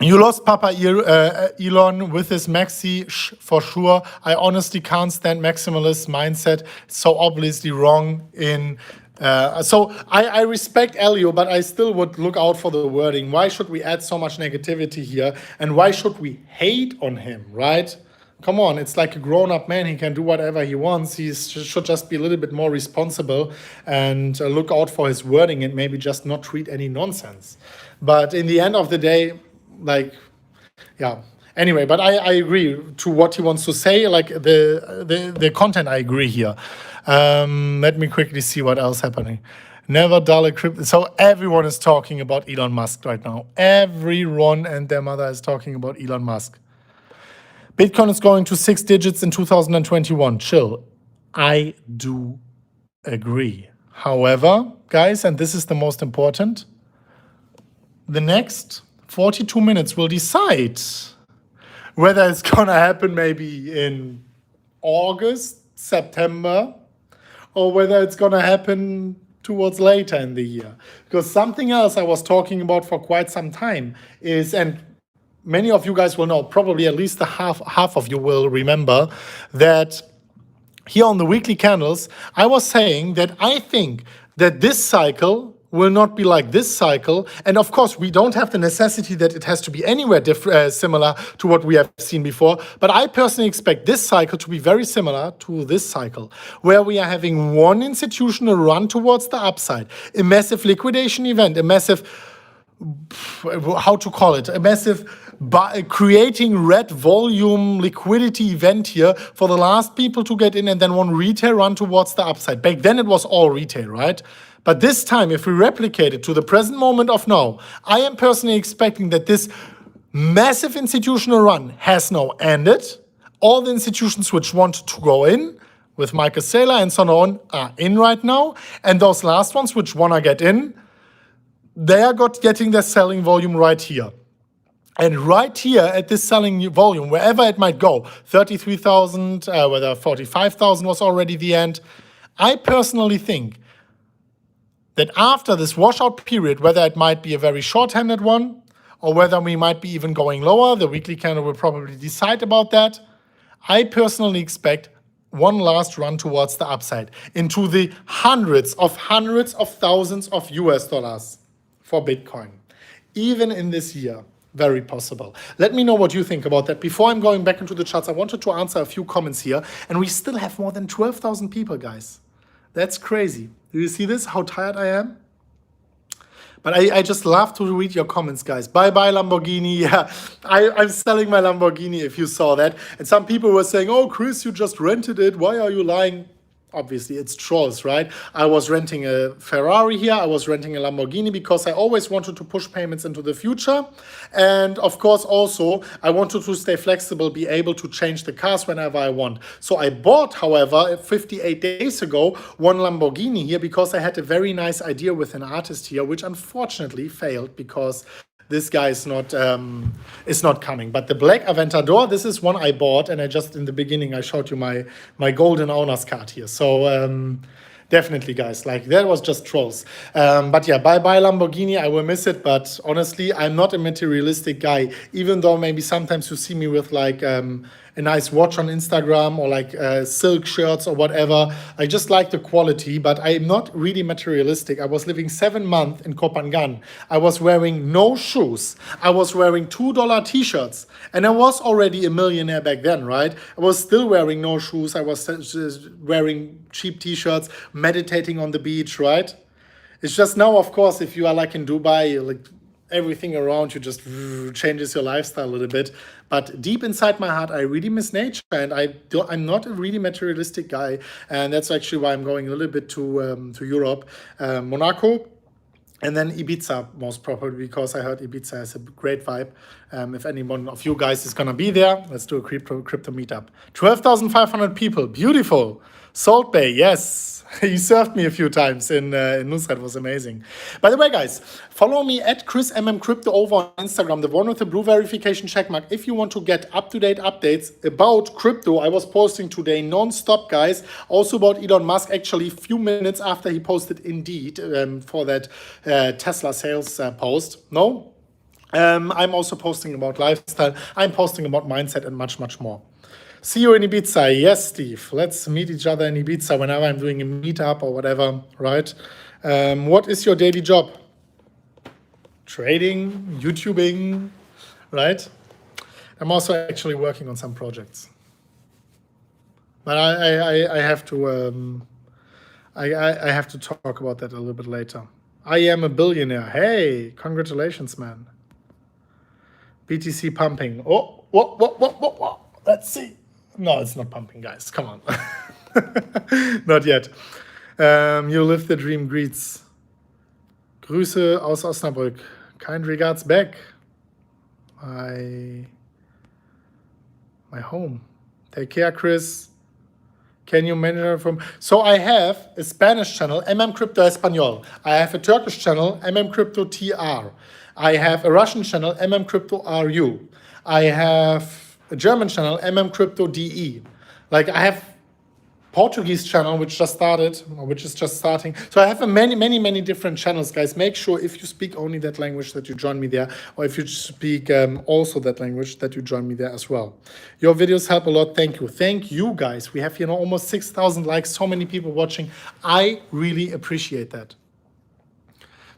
You lost Papa Elon with his maxi for sure. I honestly can't stand maximalist mindset. It's so obviously wrong in... So I respect Elio, but I still would look out for the wording. Why should we add so much negativity here? And why should we hate on him, right? Come on, it's like a grown-up man. He can do whatever he wants. He should just be a little bit more responsible and look out for his wording and maybe just not tweet any nonsense. But in the end of the day, like, yeah. Anyway, but I agree to what he wants to say. Like the content, I agree here. Let me quickly see what else happening. Never dull a crypto. So everyone is talking about Elon Musk right now. Everyone and their mother is talking about Elon Musk. Bitcoin is going to 6 digits in 2021. Chill. I do agree. However, guys, and this is the most important, the next 42 minutes will decide whether it's going to happen maybe in August, September, or whether it's going to happen towards later in the year. Because something else I was talking about for quite some time is, and many of you guys will know, probably at least half of you will remember, that here on the weekly candles, I was saying that I think that this cycle will not be like this cycle. And of course, we don't have the necessity that it has to be anywhere similar to what we have seen before. But I personally expect this cycle to be very similar to this cycle, where we are having one institutional run towards the upside, a massive liquidation event, a massive, how to call it, a massive creating red volume liquidity event here for the last people to get in, and then one retail run towards the upside. Back then it was all retail, right? But this time, if we replicate it to the present moment of now, I am personally expecting that this massive institutional run has now ended. All the institutions which want to go in, with Michael Saylor and so on, are in right now. And those last ones which want to get in, they are getting their selling volume right here. And right here at this selling volume, wherever it might go, 33,000, whether 45,000 was already the end, I personally think that after this washout period, whether it might be a very short-handed one, or whether we might be even going lower, the weekly candle will probably decide about that. I personally expect one last run towards the upside into the hundreds of thousands of US dollars for Bitcoin, even in this year. Very possible. Let me know what you think about that. Before I'm going back into the charts, I wanted to answer a few comments here, and we still have more than 12,000 people, guys. That's crazy. Do you see this? How tired I am? But I just love to read your comments, guys. Bye-bye, Lamborghini. Yeah, I'm selling my Lamborghini, if you saw that. And some people were saying, oh, Chris, you just rented it. Why are you lying? Obviously, it's trolls, right? I was renting a Ferrari here. I was renting a Lamborghini because I always wanted to push payments into the future. And of course, also, I wanted to stay flexible, be able to change the cars whenever I want. So I bought, however, 58 days ago, one Lamborghini here because I had a very nice idea with an artist here, which unfortunately failed because this guy is not coming. But the black Aventador, this is one I bought, and I just in the beginning I showed you my golden owner's card here. So definitely, guys, like that was just trolls. But yeah, bye Lamborghini. I will miss it. But honestly, I'm not a materialistic guy. Even though maybe sometimes you see me with like a nice watch on Instagram or like silk shirts or whatever. I just like the quality, but I'm not really materialistic. I was living 7 months in Kopangan. I was wearing no shoes. I was wearing $2 t-shirts, and I was already a millionaire back then, right? I was still wearing no shoes. I was just wearing cheap t-shirts, meditating on the beach, right? It's just now, of course, if you are like in Dubai, like everything around you just changes your lifestyle a little bit. But deep inside my heart, I really miss nature, and I'm not a really materialistic guy, and that's actually why I'm going a little bit to Europe, Monaco, and then Ibiza, most probably, because I heard Ibiza has a great vibe. If anyone of you guys is gonna be there, let's do a crypto meetup. 12,500 people, beautiful. Salt Bay, yes. He served me a few times in Nusrat, it was amazing. By the way, guys, follow me at MMCrypto over on Instagram, the one with the blue verification checkmark, if you want to get up-to-date updates about crypto. I was posting today non-stop, guys, also about Elon Musk, actually a few minutes after he posted Indeed for that Tesla sales post. No? I'm also posting about lifestyle. I'm posting about mindset and much, much more. See you in Ibiza. Yes, Steve. Let's meet each other in Ibiza whenever I'm doing a meetup or whatever, right? What is your daily job? Trading, YouTubing, right? I'm also actually working on some projects. But I have to I have to talk about that a little bit later. I am a billionaire. Hey, congratulations, man. BTC pumping. Oh, what? Let's see. No, it's not pumping, guys. Come on. Not yet. You live the dream, greets. Grüße aus Osnabrück. Kind regards back. My home. Take care, Chris. Can you manage from... So I have a Spanish channel, MMCrypto Español. I have a Turkish channel, MMCrypto TR. I have a Russian channel, MMCrypto RU. I have a German channel, MMCrypto DE. Like I have Portuguese channel, which just started, or which is just starting. So I have many different channels, guys. Make sure if you speak only that language that you join me there, or if you speak also that language that you join me there as well. Your videos help a lot. Thank you. Thank you, guys. We have here almost 6,000 likes, so many people watching. I really appreciate that.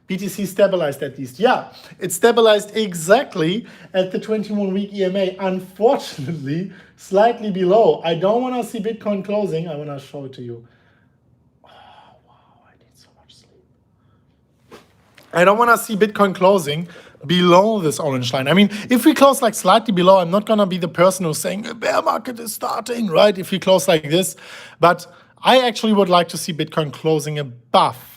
BTC stabilized at least. Yeah, it stabilized exactly at the 21-week EMA. Unfortunately, slightly below. I don't want to see Bitcoin closing. I want to show it to you. Oh, wow, I need so much sleep. I don't want to see Bitcoin closing below this orange line. I mean, if we close like slightly below, I'm not going to be the person who's saying a bear market is starting, right? If we close like this. But I actually would like to see Bitcoin closing above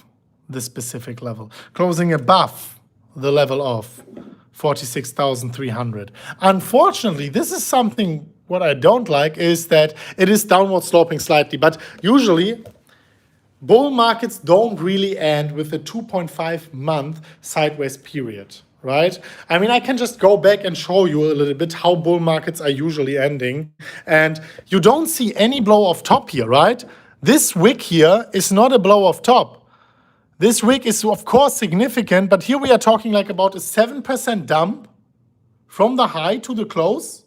the specific level, closing above the level of 46,300. Unfortunately, this is something what I don't like is that it is downward sloping slightly, but usually bull markets don't really end with a 2.5 month sideways period, right? I mean, I can just go back and show you a little bit how bull markets are usually ending, and you don't see any blow off top here, right? This wick here is not a blow off top. This wick is, of course, significant, but here we are talking like about a 7% dump from the high to the close.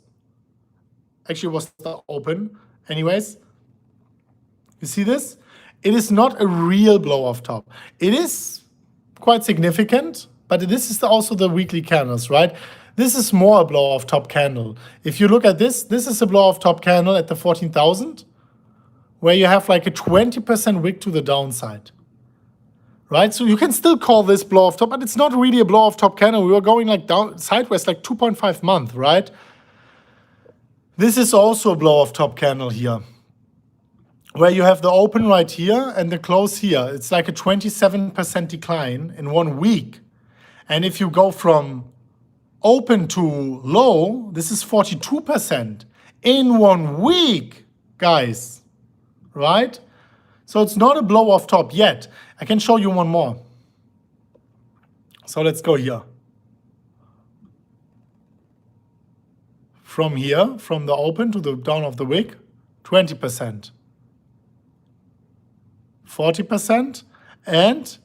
Actually, it was the open. Anyways, you see this? It is not a real blow off top. It is quite significant, but this is also the weekly candles, right? This is more a blow off top candle. If you look at this, this is a blow off top candle at the 14,000, where you have like a 20% wick to the downside. Right, so you can still call this blow off top, but it's not really a blow off top candle. We were going like down sideways, like 2.5 month, right? This is also a blow off top candle here, where you have the open right here and the close here. It's like a 27% decline in 1 week. And if you go from open to low, this is 42% in 1 week, guys, right? So it's not a blow off top yet. I can show you one more. So let's go here. From here, from the open to the down of the wick, 20%. 40%. And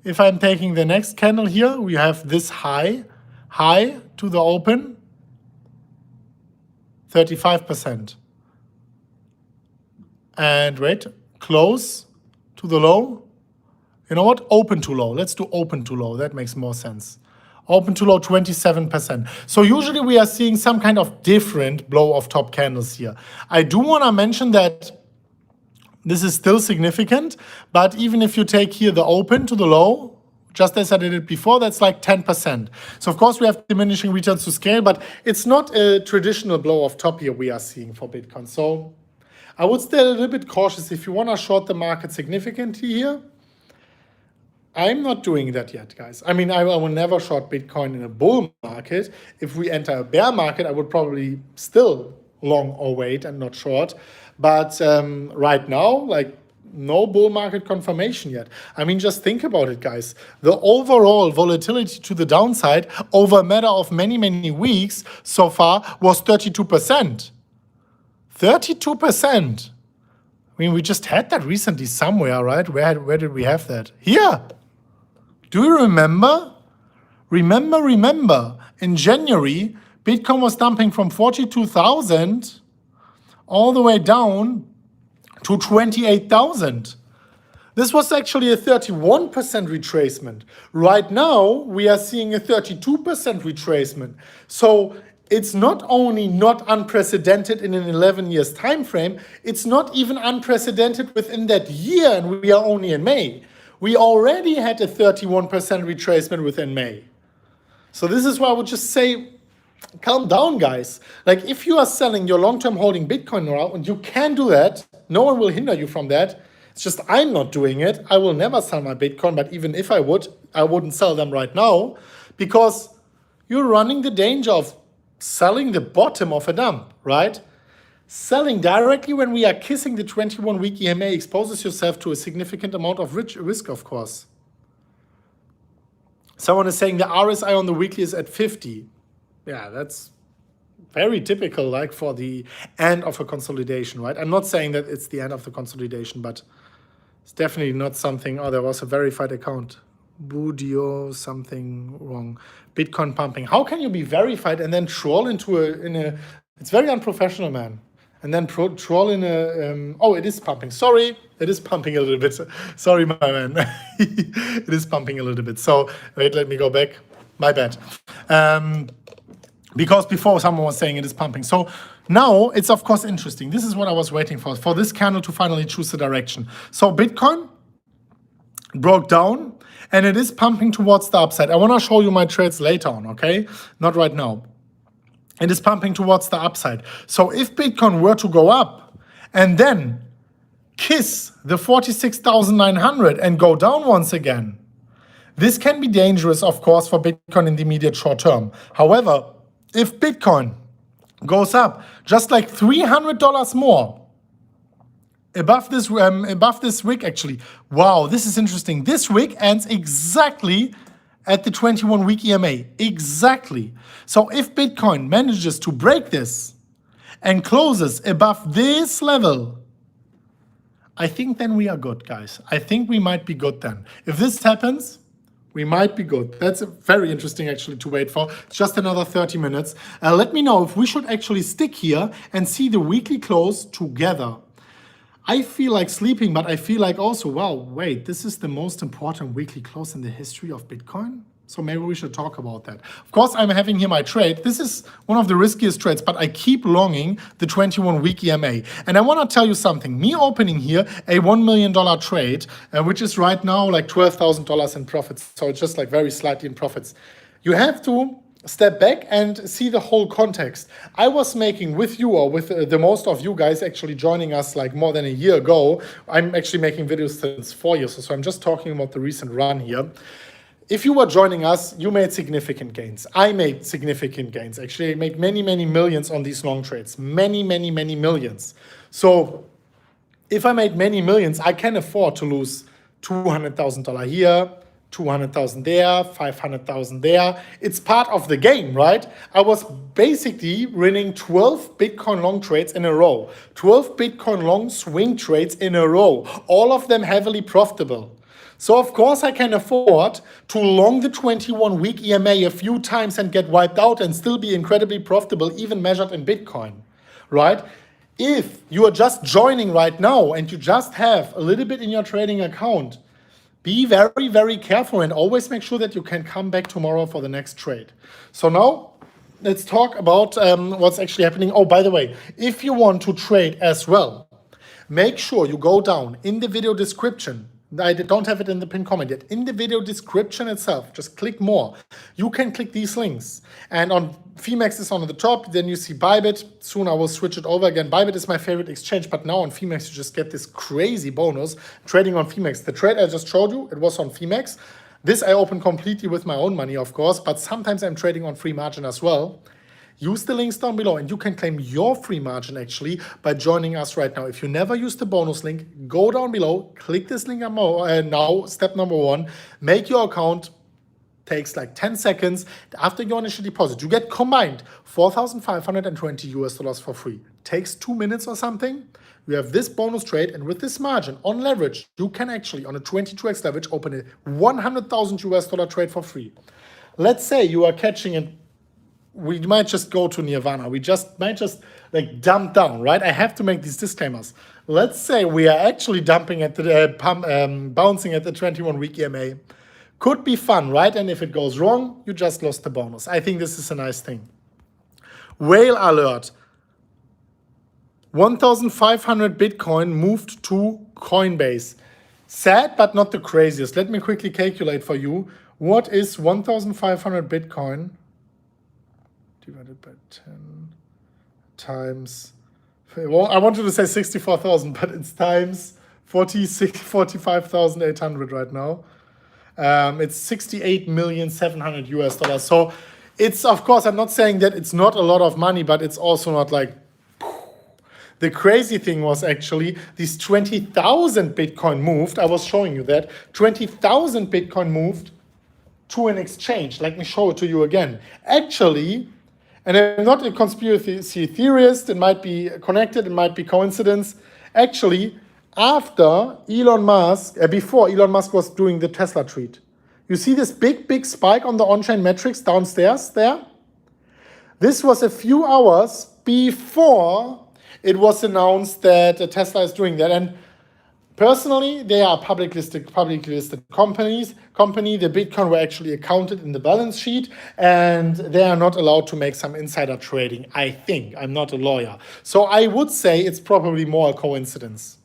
if I'm taking the next candle here, we have this high to the open. 35%. And wait, close to the low. You know what? Open to low. Let's do open to low. That makes more sense. Open to low, 27%. So usually we are seeing some kind of different blow of top candles here. I do want to mention that this is still significant, but even if you take here the open to the low, just as I did it before, that's like 10%. So of course we have diminishing returns to scale, but it's not a traditional blow of top here we are seeing for Bitcoin. So I would stay a little bit cautious if you want to short the market significantly here. I'm not doing that yet, guys. I mean, I will never short Bitcoin in a bull market. If we enter a bear market, I would probably still long or wait and not short. But right now, like, no bull market confirmation yet. I mean, just think about it, guys. The overall volatility to the downside over a matter of many, many weeks so far was 32%. 32%. I mean, we just had that recently somewhere, right? Where did we have that? Here. Do you remember? Remember. In January, Bitcoin was dumping from 42,000 all the way down to 28,000. This was actually a 31% retracement. Right now, we are seeing a 32% retracement. So it's not only not unprecedented in an 11 years time frame, it's not even unprecedented within that year, and we are only in May. We already had a 31% retracement within May. So this is why I would just say, calm down, guys. Like, if you are selling your long-term holding Bitcoin now, and you can do that, no one will hinder you from that. It's just I'm not doing it. I will never sell my Bitcoin, but even if I would, I wouldn't sell them right now, because you're running the danger of selling the bottom of a dump, right? Selling directly when we are kissing the 21-week EMA exposes yourself to a significant amount of risk, of course. Someone is saying the RSI on the weekly is at 50. Yeah, that's very typical, like for the end of a consolidation, right? I'm not saying that it's the end of the consolidation, but it's definitely not something. Oh, there was a verified account. Budio, something wrong. Bitcoin pumping. How can you be verified and then troll into a? It's very unprofessional, man. And then troll in a, oh, it is pumping. Sorry, it is pumping a little bit. Sorry, my man. It is pumping a little bit. So wait, let me go back. My bad. Because before someone was saying it is pumping. So now it's of course interesting. This is what I was waiting for this candle to finally choose the direction. So Bitcoin broke down and it is pumping towards the upside. I want to show you my trades later on, okay? Not right now. It is pumping towards the upside. So if Bitcoin were to go up and then kiss the 46,900 and go down once again, this can be dangerous, of course, for Bitcoin in the immediate short term. However, if Bitcoin goes up just like $300 more above this wick, actually, wow, this is interesting. This wick ends exactly at the 21-week EMA, exactly. So if Bitcoin manages to break this and closes above this level, I think then we are good, guys. I think we might be good then. If this happens, we might be good. That's very interesting actually to wait for. It's just another 30 minutes. Let me know if we should actually stick here and see the weekly close together. I feel like sleeping, but I feel like also, wow, wait, this is the most important weekly close in the history of Bitcoin? So maybe we should talk about that. Of course, I'm having here my trade. This is one of the riskiest trades, but I keep longing the 21-week EMA. And I want to tell you something. Me opening here a $1 million trade, which is right now like $12,000 in profits. So it's just like very slightly in profits. You have to step back and see the whole context. I was making with you, or with the most of you guys actually joining us like more than a year ago. I'm actually making videos since 4 years, so I'm just talking about the recent run here. If you were joining us, you made significant gains. I made significant gains. Actually, I made many, many millions on these long trades. Many, many, many millions. So if I made many millions, I can afford to lose $200,000 here, 200,000 there, 500,000 there. It's part of the game, right? I was basically winning 12 Bitcoin long trades in a row, 12 Bitcoin long swing trades in a row, all of them heavily profitable. So of course I can afford to long the 21-week EMA a few times and get wiped out and still be incredibly profitable, even measured in Bitcoin. right? If you are just joining right now and you just have a little bit in your trading account, be very, very careful and always make sure that you can come back tomorrow for the next trade. So now let's talk about what's actually happening. Oh, by the way, if you want to trade as well, make sure you go down in the video description. I don't have it in the pinned comment yet. In the video description itself, just click more. You can click these links. And on Phemex is on the top, then you see Bybit. Soon I will switch it over again. Bybit is my favorite exchange, but now on Phemex you just get this crazy bonus trading on Phemex. The trade I just showed you, it was on Phemex. This I opened completely with my own money, of course, but sometimes I'm trading on free margin as well. Use the links down below and you can claim your free margin actually by joining us right now. If you never use the bonus link, go down below, click this link now, step number 1, make your account, takes like 10 seconds. After your initial deposit, you get combined $4,520 for free. Takes 2 minutes or something. You have this bonus trade, and with this margin on leverage, you can actually on a 22x leverage open a $100,000 trade for free. Let's say you are catching it. We might just go to nirvana. We might just like dump down, right? I have to make these disclaimers. Let's say we are actually dumping at the bouncing at the 21-week EMA. Could be fun, right? And if it goes wrong, you just lost the bonus. I think this is a nice thing. Whale alert. 1,500 Bitcoin moved to Coinbase. Sad, but not the craziest. Let me quickly calculate for you. What is 1,500 Bitcoin divided by 10 times, well, I wanted to say 64,000, but it's times 45,800 right now. It's $68,700,000. So it's, of course, I'm not saying that it's not a lot of money, but it's also not like, the crazy thing was actually these 20,000 Bitcoin moved. I was showing you that 20,000 Bitcoin moved to an exchange. Let me show it to you again. Actually, and I'm not a conspiracy theorist, it might be connected, it might be coincidence. Actually, after Elon Musk, before Elon Musk was doing the Tesla tweet, you see this big spike on the on-chain metrics downstairs there? This was a few hours before it was announced that Tesla is doing that. And personally, they are publicly listed company. The Bitcoin were actually accounted in the balance sheet, and they are not allowed to make some insider trading, I think. I'm not a lawyer. So I would say it's probably more a coincidence,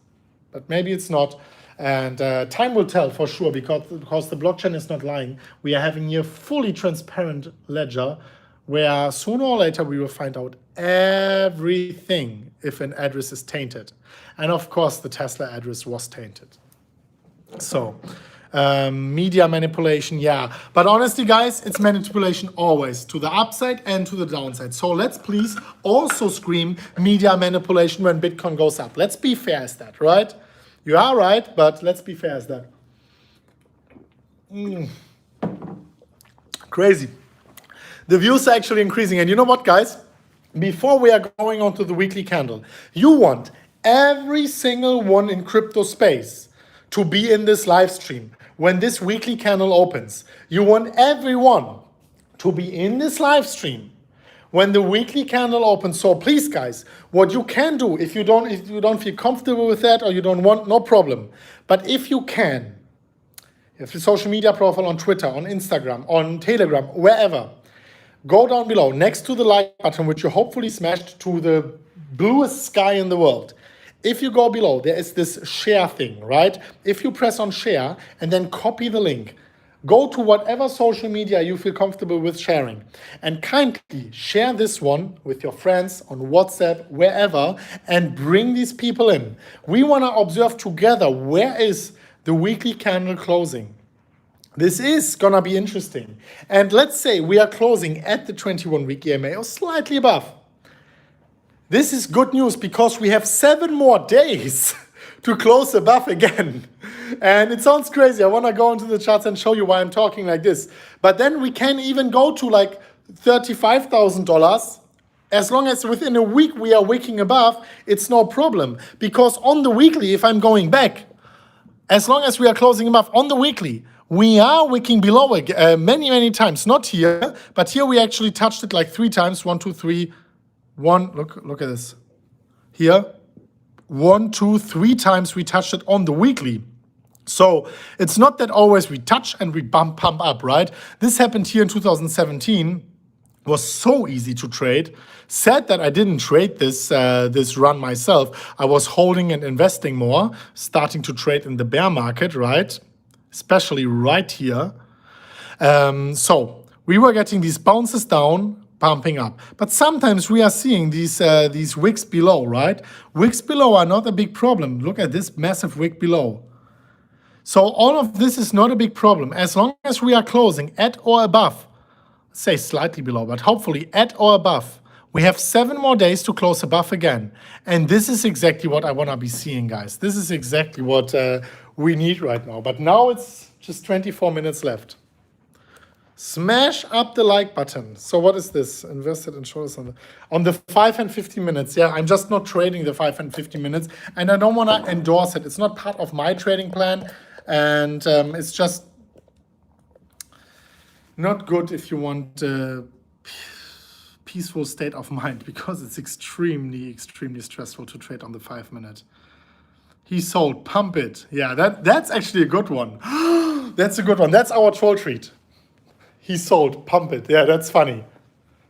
but maybe it's not. And time will tell for sure, because the blockchain is not lying. We are having here fully transparent ledger where sooner or later we will find out everything if an address is tainted. And of course, the Tesla address was tainted. So, media manipulation, yeah. But honestly, guys, it's manipulation always, to the upside and to the downside. So let's please also scream media manipulation when Bitcoin goes up. Let's be fair as that, right? You are right, but let's be fair as that. Crazy. The views are actually increasing. And you know what, guys? Before we are going on to the weekly candle, you want every single one in crypto space to be in this live stream. When this weekly candle opens, you want everyone to be in this live stream when the weekly candle opens. So please, guys, what you can do, if you don't feel comfortable with that or you don't want, no problem. But if you can, you have a social media profile on Twitter, on Instagram, on Telegram, wherever, go down below next to the like button, which you hopefully smashed to the bluest sky in the world. If you go below, there is this share thing, right? If you press on share and then copy the link, go to whatever social media you feel comfortable with sharing, and kindly share this one with your friends on WhatsApp, wherever, and bring these people in. We want to observe together, where is the weekly candle closing? This is gonna be interesting. And let's say we are closing at the 21-week EMA or slightly above. This is good news because we have 7 more days to close above again. And it sounds crazy. I wanna go into the charts and show you why I'm talking like this. But then we can even go to like $35,000. As long as within a week we are wicking above, it's no problem. Because on the weekly, if I'm going back, as long as we are closing above on the weekly, we are wicking below many times. Not here, but here we actually touched it like 3 times. 1, 2, 3, 1. Look at this. here. 1, 2, 3 times we touched it on the weekly. So it's not that always we touch and we pump up, right? This happened here in 2017. Was so easy to trade. Sad that I didn't trade this this run myself. I was holding and investing more, starting to trade in the bear market, right? Especially right here. So we were getting these bounces down, pumping up. But sometimes we are seeing these wicks below, right? Wicks below are not a big problem. Look at this massive wick below. So all of this is not a big problem. As long as we are closing at or above, say slightly below, but hopefully at or above, we have 7 more days to close above again. And this is exactly what I want to be seeing, guys. This is exactly what we need right now. But now it's just 24 minutes left. Smash up the like button. So what is this? Invested in shorts on the 5 and 50 minutes. Yeah, I'm just not trading the 5 and 50 minutes. And I don't want to endorse it. It's not part of my trading plan. And it's just not good if you want a peaceful state of mind, because it's extremely stressful to trade on the 5 minute. He sold, pump it. Yeah, that's actually a good one. That's a good one. That's our troll treat. He sold, pump it. Yeah, that's funny.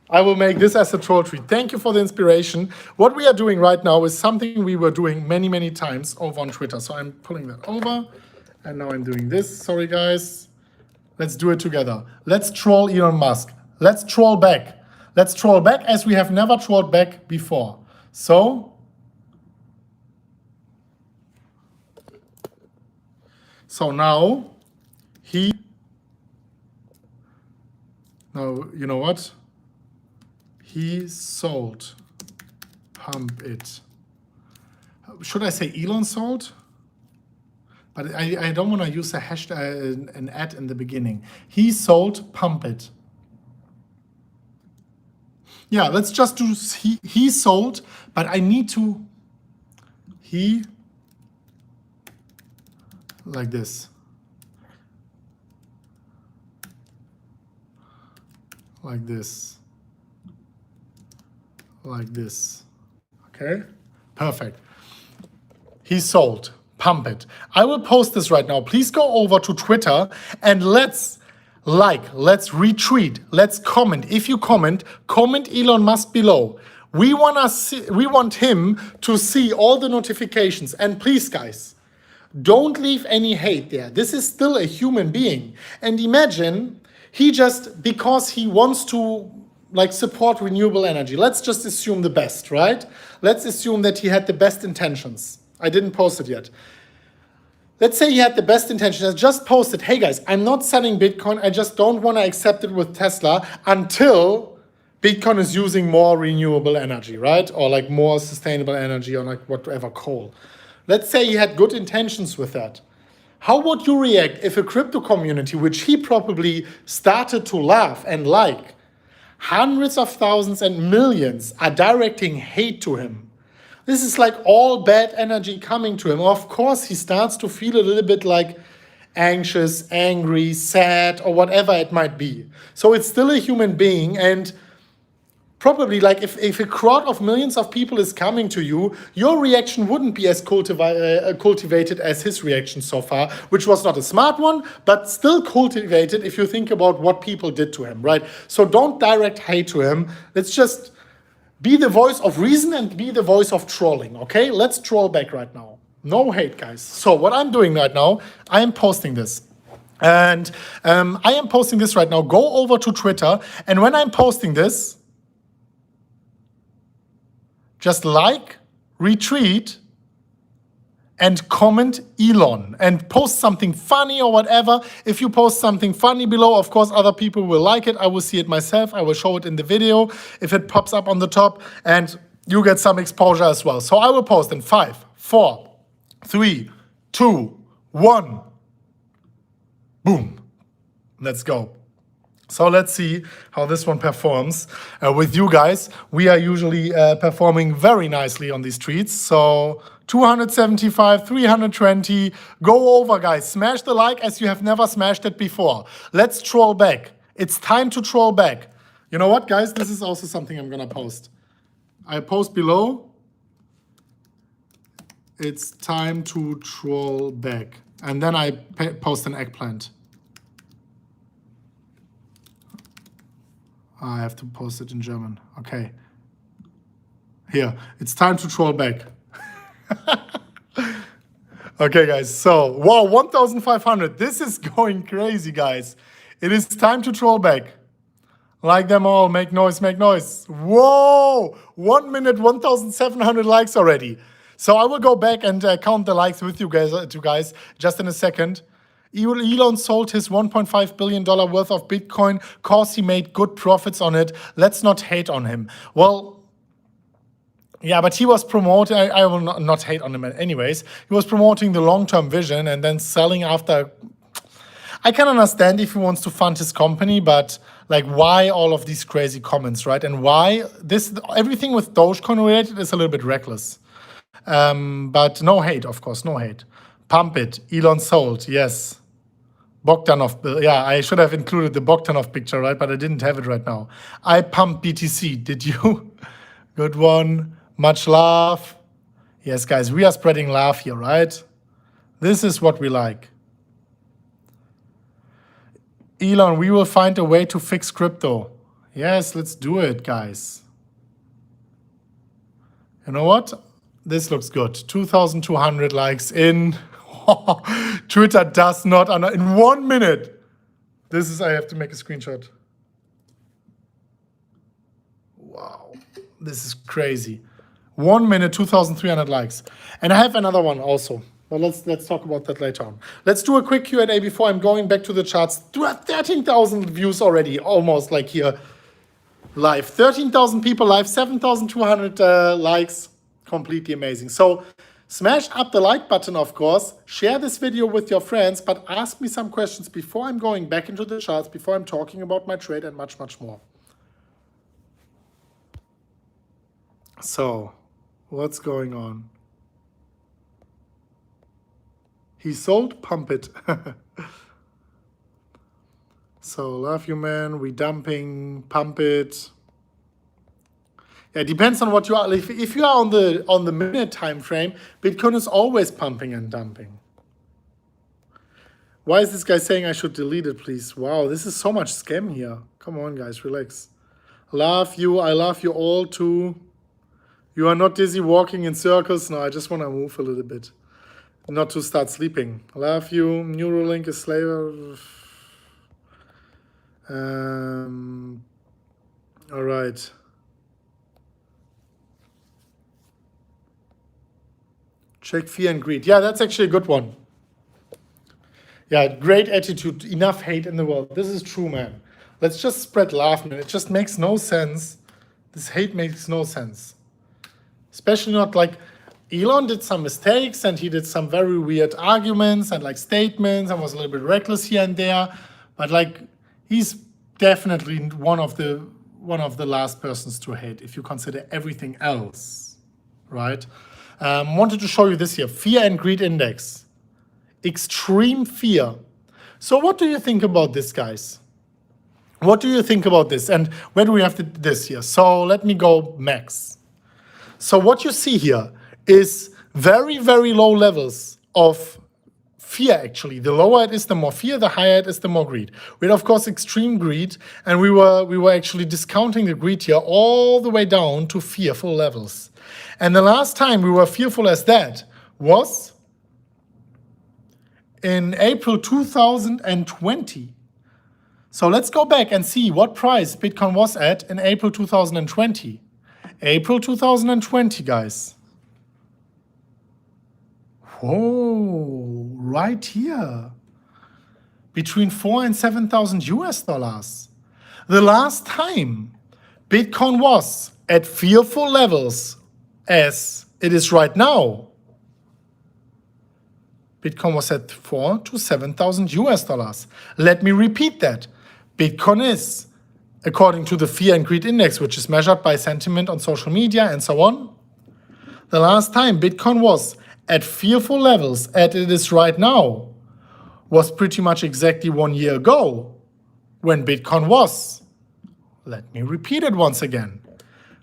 I will make this as a troll treat. Thank you for the inspiration. What we are doing right now is something we were doing many times over on Twitter. So I'm pulling that over, and now I'm doing this. Sorry, guys. Let's do it together. Let's troll Elon Musk. Let's troll back. Let's troll back as we have never trolled back before. So now you know what? He sold, pump it. Should I say Elon sold? But I don't want to use a hashtag, an ad in the beginning. He sold, pump it. Yeah, let's just do he sold, but I need to, like this. Like this. Like this. Okay, perfect. He sold. Pump it. I will post this right now. Please go over to Twitter and let's retweet, let's comment. If you comment Elon Musk below. We want him to see all the notifications. And please, guys, don't leave any hate there. This is still a human being. And imagine he just, because he wants to support renewable energy. Let's just assume the best, right? Let's assume that he had the best intentions. I didn't post it yet. Let's say he had the best intentions. I just posted, hey guys, I'm not selling Bitcoin. I just don't want to accept it with Tesla until Bitcoin is using more renewable energy, right? Or more sustainable energy, or whatever, coal. Let's say he had good intentions with that. How would you react if a crypto community, which he probably started to love and like, hundreds of thousands and millions are directing hate to him? This is all bad energy coming to him. Of course, he starts to feel a little bit anxious, angry, sad, or whatever it might be. So it's still a human being, and probably if a crowd of millions of people is coming to you, your reaction wouldn't be as cultivated as his reaction so far, which was not a smart one, but still cultivated if you think about what people did to him, right? So don't direct hate to him. Let's just be the voice of reason and be the voice of trolling, okay? Let's troll back right now. No hate, guys. So what I'm doing right now, I am posting this. And I am posting this right now. Go over to Twitter. And when I'm posting this, just retweet, and comment Elon and post something funny or whatever. If you post something funny below, of course, other people will like it. I will see it myself. I will show it in the video if it pops up on the top, and you get some exposure as well. So I will post in 5, 4, 3, 2, 1. Boom. Let's go. So let's see how this one performs with you guys. We are usually performing very nicely on these tweets. So 275, 320. Go over, guys. Smash the like as you have never smashed it before. Let's troll back. It's time to troll back. You know what, guys? This is also something I'm going to post. I post below. It's time to troll back. And then I post an eggplant. I have to post it in German. Okay. Here, it's time to troll back. Okay, guys, so, wow, 1,500. This is going crazy, guys. It is time to troll back. Like them all, make noise, make noise. Whoa, 1 minute, 1,700 likes already. So I will go back and count the likes with you guys just in a second. Elon sold his $1.5 billion worth of Bitcoin because he made good profits on it. Let's not hate on him. Well, yeah, but he was promoting, I will not hate on him anyways. He was promoting the long-term vision and then selling after. I can understand if he wants to fund his company, but like why all of these crazy comments, right? And why everything with Dogecoin related is a little bit reckless. But no hate, of course, no hate. Pump it, Elon sold, yes. Bogdanov, yeah, I should have included the Bogdanov picture, right? But I didn't have it right now. I pumped BTC, did you? Good one, much love. Yes, guys, we are spreading love here, right? This is what we like. Elon, we will find a way to fix crypto. Yes, let's do it, guys. You know what? This looks good. 2,200 likes in. Twitter does not, in 1 minute. This is, I have to make a screenshot. Wow, this is crazy. 1 minute, 2,300 likes. And I have another one also. But let's talk about that later on. Let's do a quick Q&A before I'm going back to the charts. 13,000 views already, almost like here live. 13,000 people live, 7,200 likes. Completely amazing. So smash up the like button, of course. Share this video with your friends, but ask me some questions before I'm going back into the charts, before I'm talking about my trade and much, much more. So, what's going on? He sold, pump it. So, love you, man. We dumping, pump it. Yeah, it depends on what you are. If you are on the minute time frame, Bitcoin is always pumping and dumping. Why is this guy saying I should delete it, please? Wow, this is so much scam here. Come on, guys, relax. Love you. I love you all too. You are not dizzy walking in circles. No, I just want to move a little bit. Not to start sleeping. Love you. Neuralink is slave. All right. Check fear and greed. Yeah, that's actually a good one. Yeah, great attitude. Enough hate in the world. This is true, man. Let's just spread love, man. It just makes no sense. This hate makes no sense. Especially not like Elon did some mistakes and he did some very weird arguments and like statements and was a little bit reckless here and there. But like he's definitely one of the last persons to hate if you consider everything else, right? Wanted to show you this here, fear and greed index, extreme fear. So what do you think about this, guys? What do you think about this? And where do we have this here? So let me go max. So what you see here is very, very low levels of fear, actually. The lower it is, the more fear, the higher it is, the more greed. We had, of course, extreme greed, and we were actually discounting the greed here all the way down to fearful levels. And the last time we were fearful as that was in April 2020. So let's go back and see what price Bitcoin was at in April 2020. April 2020, guys. Whoa, right here. Between 4,000 and 7,000 US dollars. The last time Bitcoin was at fearful levels as it is right now, Bitcoin was at 4,000 to 7,000 US dollars. Let me repeat that. Bitcoin is, according to the Fear and Greed Index, which is measured by sentiment on social media and so on, the last time Bitcoin was at fearful levels as it is right now was pretty much exactly 1 year ago when Bitcoin was, let me repeat it once again,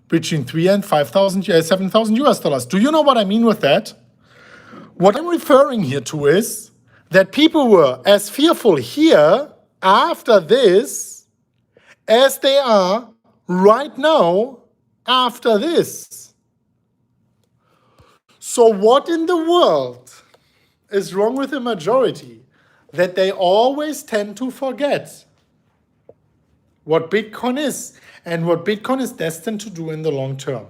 between 3,000 and 5,000, 7,000 US dollars. Do you know what I mean with that? What I'm referring here to is that people were as fearful here after this as they are right now after this. So what in the world is wrong with the majority that they always tend to forget what Bitcoin is and what Bitcoin is destined to do in the long term?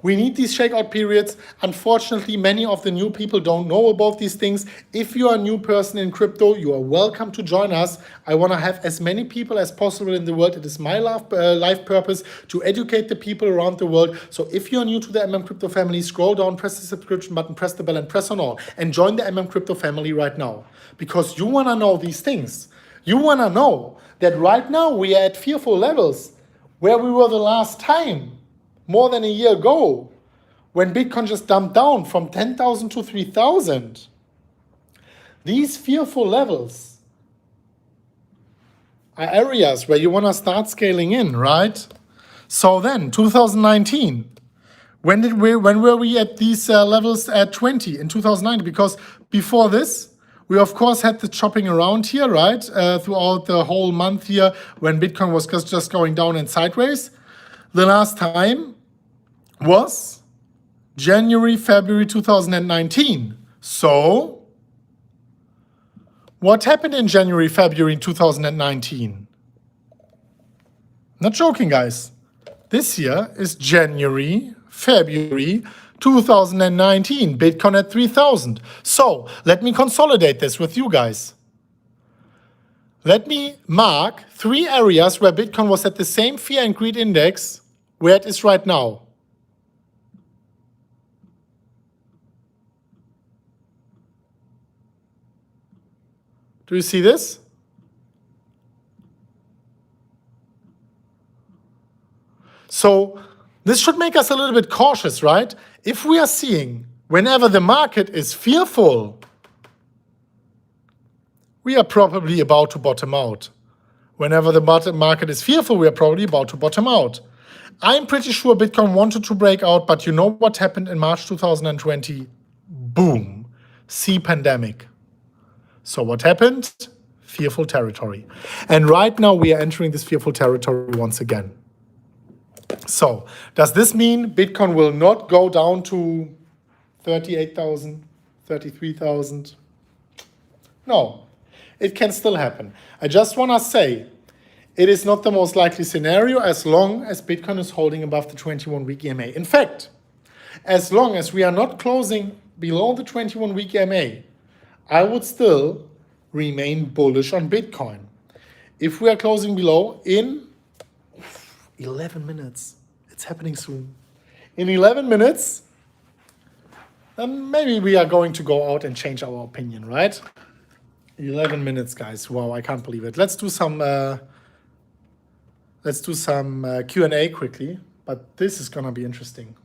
We need these shakeout periods. Unfortunately, many of the new people don't know about these things. If you are a new person in crypto, you are welcome to join us. I want to have as many people as possible in the world. It is my life purpose to educate the people around the world. So if you are new to the MMCrypto family, scroll down, press the subscription button, press the bell, and press on all. And join the MMCrypto family right now. Because you want to know these things. You want to know that right now we are at fearful levels where we were the last time. More than a year ago, when Bitcoin just dumped down from 10,000 to 3,000. These fearful levels are areas where you want to start scaling in, right? So then, 2019, when were we at these levels at 20 in 2019? Because before this, we of course had the chopping around here, right? Throughout the whole month here, when Bitcoin was just going down and sideways. The last time was January, February 2019. So, what happened in January, February 2019? Not joking, guys. This year is January, February 2019. Bitcoin at 3,000. So, let me consolidate this with you guys. Let me mark 3 areas where Bitcoin was at the same fear and greed index where it is right now. Do you see this? So this should make us a little bit cautious, right? If we are seeing whenever the market is fearful, we are probably about to bottom out. Whenever the market is fearful, we are probably about to bottom out. I'm pretty sure Bitcoin wanted to break out, but you know what happened in March 2020? Boom. See pandemic. So what happened? Fearful territory. And right now we are entering this fearful territory once again. So does this mean Bitcoin will not go down to 38,000, 33,000? No, it can still happen. I just want to say it is not the most likely scenario as long as Bitcoin is holding above the 21-week EMA. In fact, as long as we are not closing below the 21-week EMA, I would still remain bullish on Bitcoin. If we are closing below in 11 minutes, it's happening soon. In 11 minutes, then maybe we are going to go out and change our opinion, right? 11 minutes, guys. Wow, I can't believe it. Let's do some Q&A quickly, but this is gonna be interesting.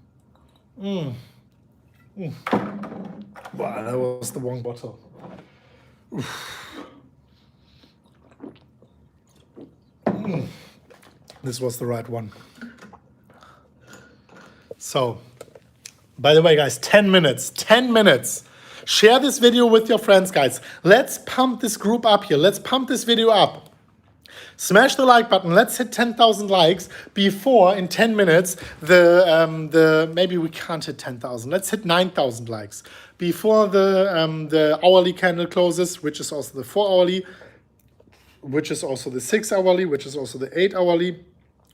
Wow, that was the wrong bottle. This was the right one. So, by the way, guys, 10 minutes. Share this video with your friends, guys. Let's pump this group up here. Let's pump this video up. Smash the like button. Let's hit 10,000 likes before in 10 minutes maybe we can't hit 10,000. Let's hit 9,000 likes before the hourly candle closes, which is also the 4-hourly, which is also the 6-hourly, which is also the 8-hourly,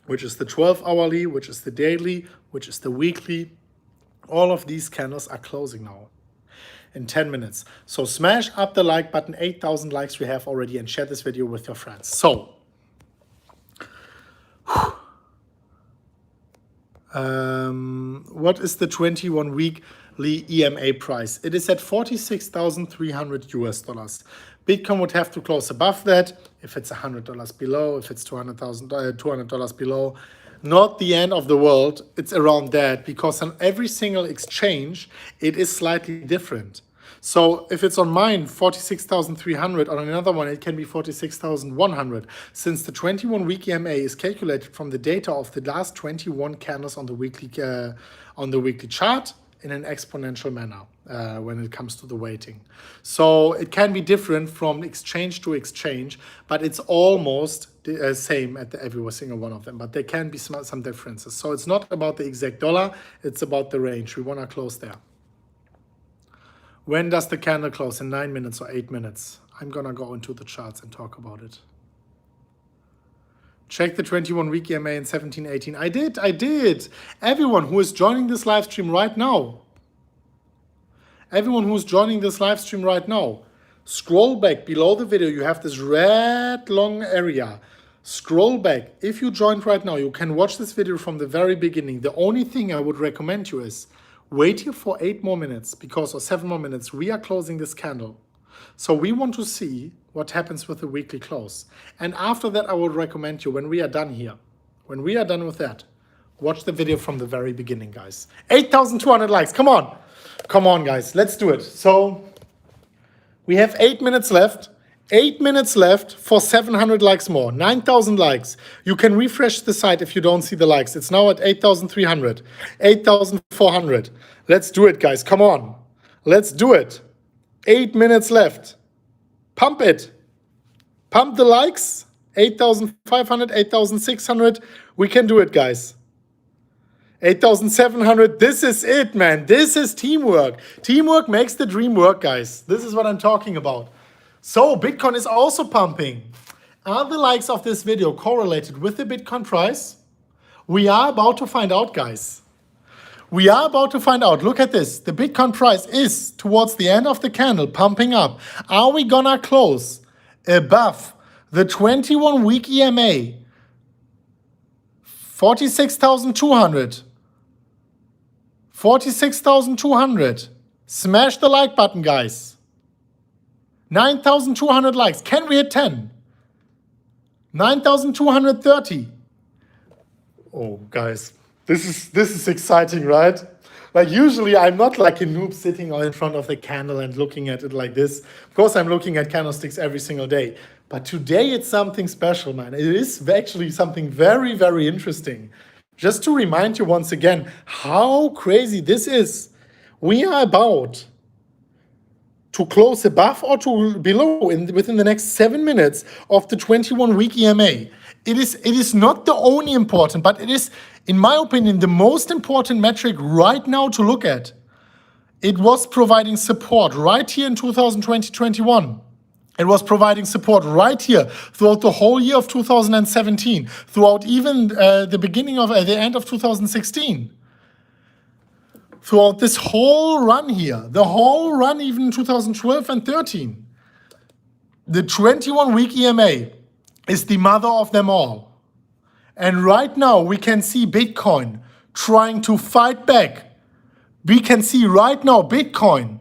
which is the 12-hourly, which is the daily, which is the weekly. All of these candles are closing now in 10 minutes. So smash up the like button. 8,000 likes we have already, and share this video with your friends. So, what is the 21-weekly EMA price? It is at 46,300 US dollars. Bitcoin would have to close above that if it's $100 below, if it's $200 below. Not the end of the world. It's around that, because on every single exchange, it is slightly different. So if it's on mine, 46,300, on another one, it can be 46,100. Since the 21-week EMA is calculated from the data of the last 21 candles on the weekly chart, in an exponential manner when it comes to the weighting. So it can be different from exchange to exchange, but it's almost the same at every single one of them. But there can be some differences. So it's not about the exact dollar, it's about the range. We want to close there. When does the candle close? In 9 minutes or 8 minutes? I'm going to go into the charts and talk about it. Check the 21-week EMA in 1718. I did. Everyone who is joining this live stream right now, scroll back below the video. You have this red long area. Scroll back. If you joined right now, you can watch this video from the very beginning. The only thing I would recommend you is wait here for 8 more minutes or 7 more minutes. We are closing this candle. So we want to see what happens with the weekly close. And after that, I would recommend you, when we are done here, when we are done with that, watch the video from the very beginning, guys. 8,200 likes. Come on. Come on, guys. Let's do it. So we have 8 minutes left. 8 minutes left for 700 likes more. 9,000 likes. You can refresh the site if you don't see the likes. It's now at 8,300, 8,400. Let's do it, guys. Come on. Let's do it. 8 minutes left. Pump it. Pump the likes. 8,500, 8,600. We can do it, guys. 8,700. This is it, man. This is teamwork. Teamwork makes the dream work, guys. This is what I'm talking about. So Bitcoin is also pumping. Are the likes of this video correlated with the Bitcoin price? We are about to find out, guys. We are about to find out. Look at this. The Bitcoin price is, towards the end of the candle, pumping up. Are we gonna close above the 21-week EMA? 46,200. 46,200. Smash the like button, guys. 9,200 likes. Can we hit 10? 9,230. Oh, guys. This is exciting, right? Like usually I'm not like a noob sitting in front of the candle and looking at it like this. Of course I'm looking at candlesticks every single day. But today it's something special, man. It is actually something very, very interesting. Just to remind you once again how crazy this is. We are about to close above or to below within the next 7 minutes of the 21-week EMA. It is not the only important, but it is, in my opinion, the most important metric right now to look at. It was providing support right here in 2020-21. It was providing support right here throughout the whole year of 2017, throughout even the beginning of the end of 2016. Throughout this whole run here, the whole run even in 2012 and 13. The 21-week EMA is the mother of them all. And right now we can see Bitcoin trying to fight back. We can see right now Bitcoin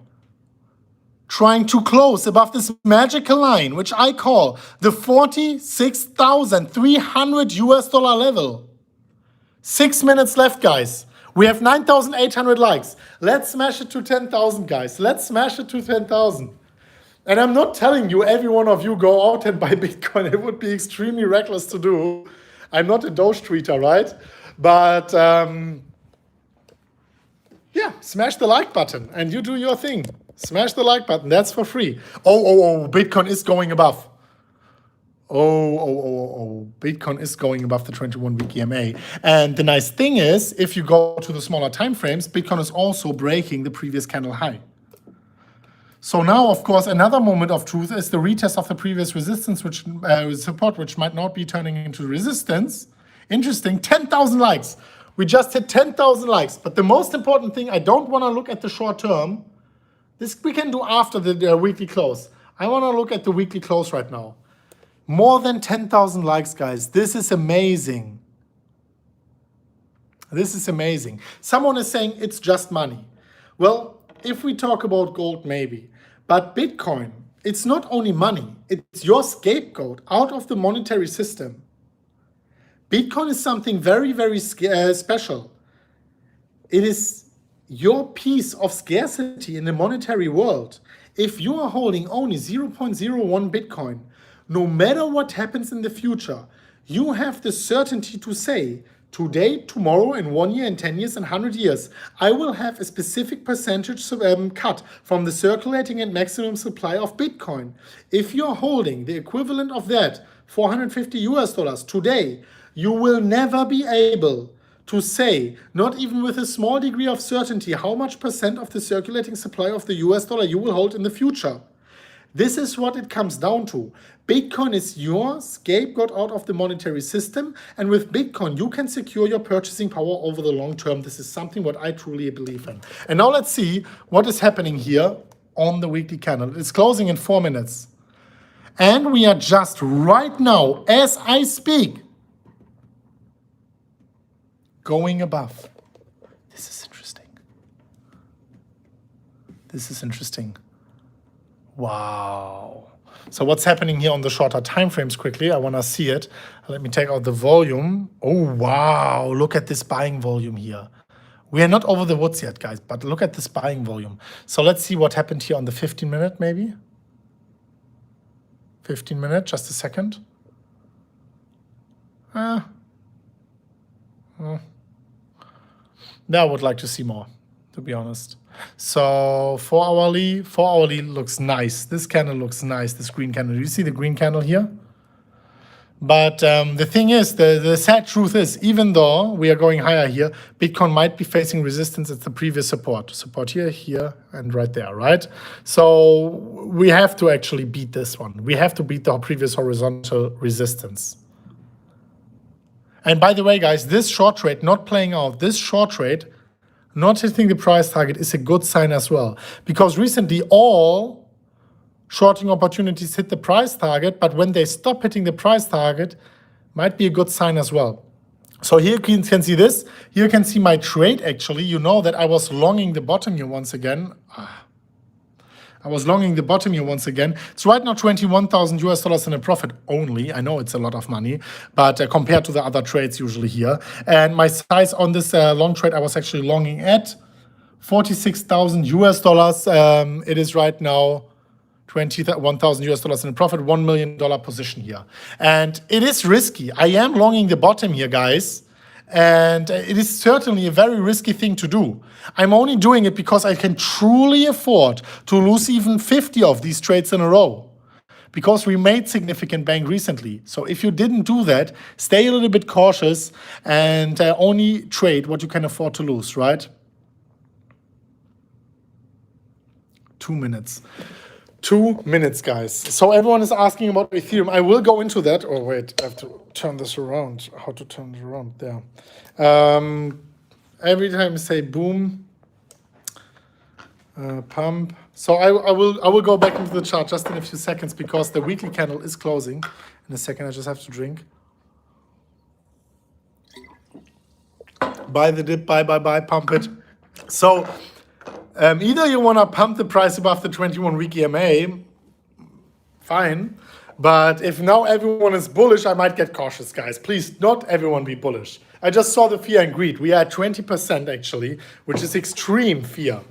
trying to close above this magical line, which I call the 46,300 US dollar level. 6 minutes left, guys. We have 9,800 likes. Let's smash it to 10,000, guys. Let's smash it to 10,000. And I'm not telling you, every one of you go out and buy Bitcoin. It would be extremely reckless to do. I'm not a Doge tweeter, right? But yeah, smash the like button and you do your thing. Smash the like button. That's for free. Oh, Bitcoin is going above. Bitcoin is going above the 21-week EMA. And the nice thing is, if you go to the smaller time frames, Bitcoin is also breaking the previous candle high. So now, of course, another moment of truth is the retest of the previous resistance, which support, which might not be turning into resistance. Interesting, 10,000 likes. We just hit 10,000 likes. But the most important thing, I don't want to look at the short term. This we can do after the weekly close. I want to look at the weekly close right now. More than 10,000 likes, guys. This is amazing. This is amazing. Someone is saying it's just money. Well, if we talk about gold, maybe. But Bitcoin, it's not only money. It's your scapegoat out of the monetary system. Bitcoin is something very, very special. It is your piece of scarcity in the monetary world. If you are holding only 0.01 Bitcoin, no matter what happens in the future, you have the certainty to say today, tomorrow, in 1 year, in 10 years, in 100 years, I will have a specific percentage cut from the circulating and maximum supply of Bitcoin. If you're holding the equivalent of that, $450 today, you will never be able to say, not even with a small degree of certainty, how much percent of the circulating supply of the US dollar you will hold in the future. This is what it comes down to. Bitcoin is your scapegoat out of the monetary system, and with Bitcoin you can secure your purchasing power over the long term. This is something what I truly believe in. And now let's see what is happening here on the weekly candle. It's closing in 4 minutes. And we are just right now, as I speak, going above. This is interesting. This is interesting. Wow. So what's happening here on the shorter time frames quickly? I want to see it. Let me take out the volume. Oh, wow. Look at this buying volume here. We are not over the woods yet, guys, but look at this buying volume. So let's see what happened here on the 15-minute maybe. 15-minute, just a second. I would like to see more, to be honest. So 4 hourly looks nice. This candle looks nice, this green candle. You see the green candle here? But the thing is, the sad truth is, even though we are going higher here, Bitcoin might be facing resistance at the previous support. Support here, here, and right there, right? So we have to actually beat this one. We have to beat the previous horizontal resistance. And by the way, guys, this short trade not playing out, this short trade not hitting the price target is a good sign as well. Because recently all shorting opportunities hit the price target, but when they stop hitting the price target, might be a good sign as well. So here you can see this. Here you can see my trade actually. You know that I was longing the bottom here once again. I was longing the bottom here once again. It's right now $21,000 in a profit only. I know it's a lot of money, but compared to the other trades usually here. And my size on this long trade, I was actually longing at $46,000. It is right now $21,000 in a profit, $1 million position here. And it is risky. I am longing the bottom here, guys. And it is certainly a very risky thing to do. I'm only doing it because I can truly afford to lose even 50 of these trades in a row, because we made significant bank recently. So if you didn't do that, stay a little bit cautious and only trade what you can afford to lose, right? 2 minutes. 2 minutes, guys. So everyone is asking about Ethereum. I will go into that. Oh, wait, I have to turn this around. How to turn it around? There. Every time I say boom, pump. So I will go back into the chart just in a few seconds, because the weekly candle is closing. In a second, I just have to drink. Buy the dip, buy, pump it. So either you want to pump the price above the 21-week EMA, fine. But if now everyone is bullish, I might get cautious, guys. Please, not everyone be bullish. I just saw the fear and greed. We are at 20% actually, which is extreme fear.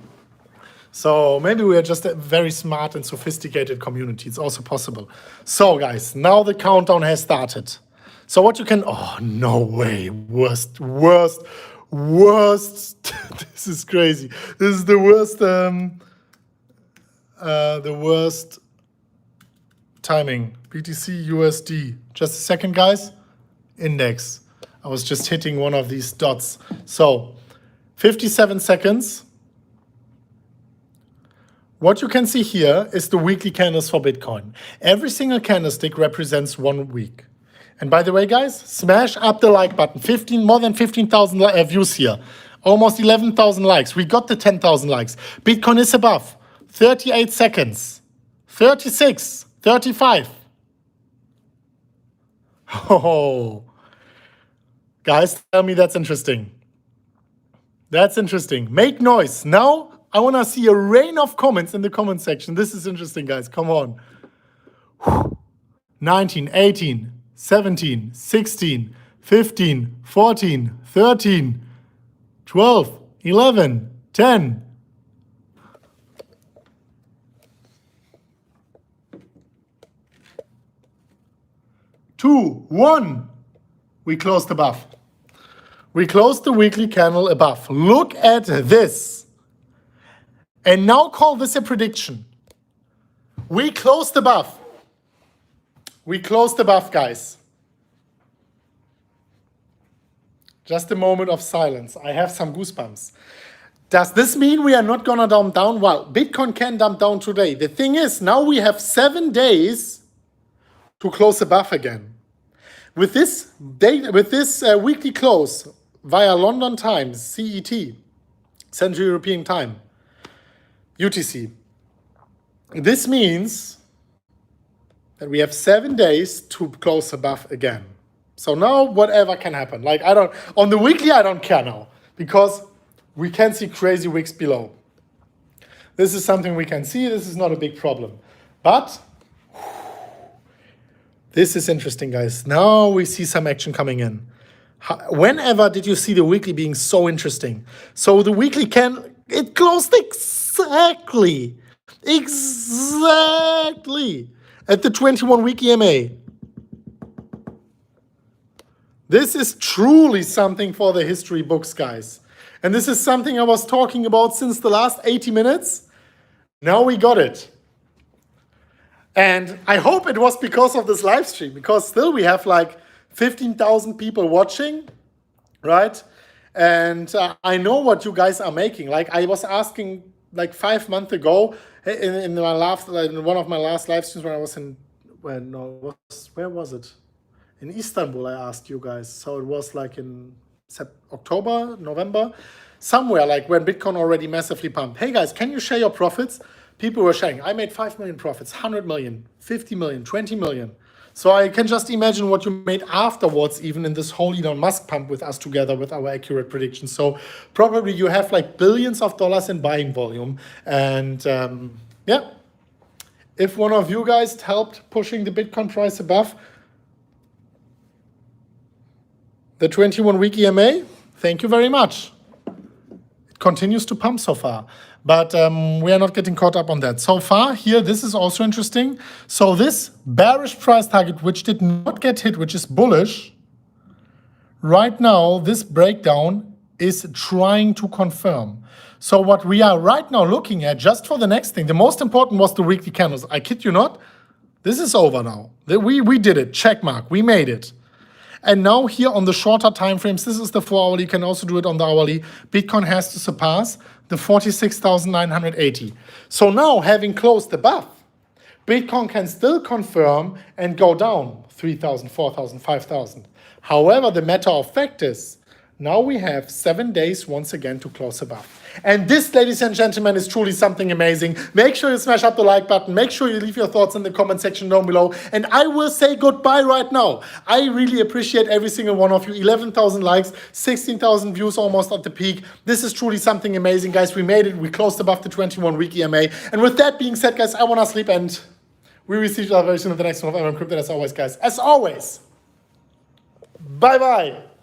So maybe we are just a very smart and sophisticated community. It's also possible. So guys, now the countdown has started. So what you can, oh, no way, worst. This is crazy. This is the worst timing. BTC USD. Just a second, guys. Index. I was just hitting one of these dots. So 57 seconds. What you can see here is the weekly candles for Bitcoin. Every single candlestick represents 1 week. And by the way, guys, smash up the like button. More than 15,000 views here. Almost 11,000 likes. We got the 10,000 likes. Bitcoin is above. 38 seconds. 36. 35. Oh. Guys, tell me that's interesting. That's interesting. Make noise. Now, I want to see a rain of comments in the comment section. This is interesting, guys. Come on. 19, 18, 17, 16, 15, 14, 13, 12, 11, 10. Two, one. We closed above. We closed the weekly candle above. Look at this. And now call this a prediction. We closed above. We closed above, guys. Just a moment of silence. I have some goosebumps. Does this mean we are not gonna dump down? Well, Bitcoin can dump down today. The thing is, now we have 7 days to close above again. With this weekly close via London time, CET, Central European Time, UTC, this means that we have 7 days to close above again. So now whatever can happen. Like on the weekly, I don't care now because we can see crazy wicks below. This is something we can see. This is not a big problem. But this is interesting, guys. Now we see some action coming in. Whenever did you see the weekly being so interesting? So the weekly it closed exactly at the 21-week EMA. This is truly something for the history books, guys. And this is something I was talking about since the last 80 minutes. Now we got it. And I hope it was because of this live stream, because still we have like 15,000 people watching, right? And I know what you guys are making. Like I was asking like 5 months ago in one of my last live streams when I was where was it? In Istanbul, I asked you guys. So it was like in October, November, somewhere like when Bitcoin already massively pumped. Hey guys, can you share your profits? People were sharing. I made 5 million profits, 100 million, 50 million, 20 million. So I can just imagine what you made afterwards, even in this whole Elon Musk pump with us together with our accurate predictions. So probably you have like billions of dollars in buying volume. And yeah, if one of you guys helped pushing the Bitcoin price above the 21-week EMA, thank you very much. It continues to pump so far. But we are not getting caught up on that. So far here, this is also interesting. So this bearish price target, which did not get hit, which is bullish, right now, this breakdown is trying to confirm. So what we are right now looking at, just for the next thing, the most important was the weekly candles. I kid you not, this is over now. We did it, check mark, we made it. And now here on the shorter time frames, this is the 4-hourly, you can also do it on the hourly, Bitcoin has to surpass the 46,980. So now having closed above, Bitcoin can still confirm and go down 3,000, 4,000, 5,000. However, the matter of fact is, now we have 7 days once again to close above. And this, ladies and gentlemen, is truly something amazing. Make sure you smash up the like button. Make sure you leave your thoughts in the comment section down below. And I will say goodbye right now. I really appreciate every single one of you. 11,000 likes, 16,000 views almost at the peak. This is truly something amazing, guys. We made it. We closed above the 21-week EMA. And with that being said, guys, I want to sleep and we will see each other very soon in the next one of MMCrypto. As always, guys. As always, bye-bye.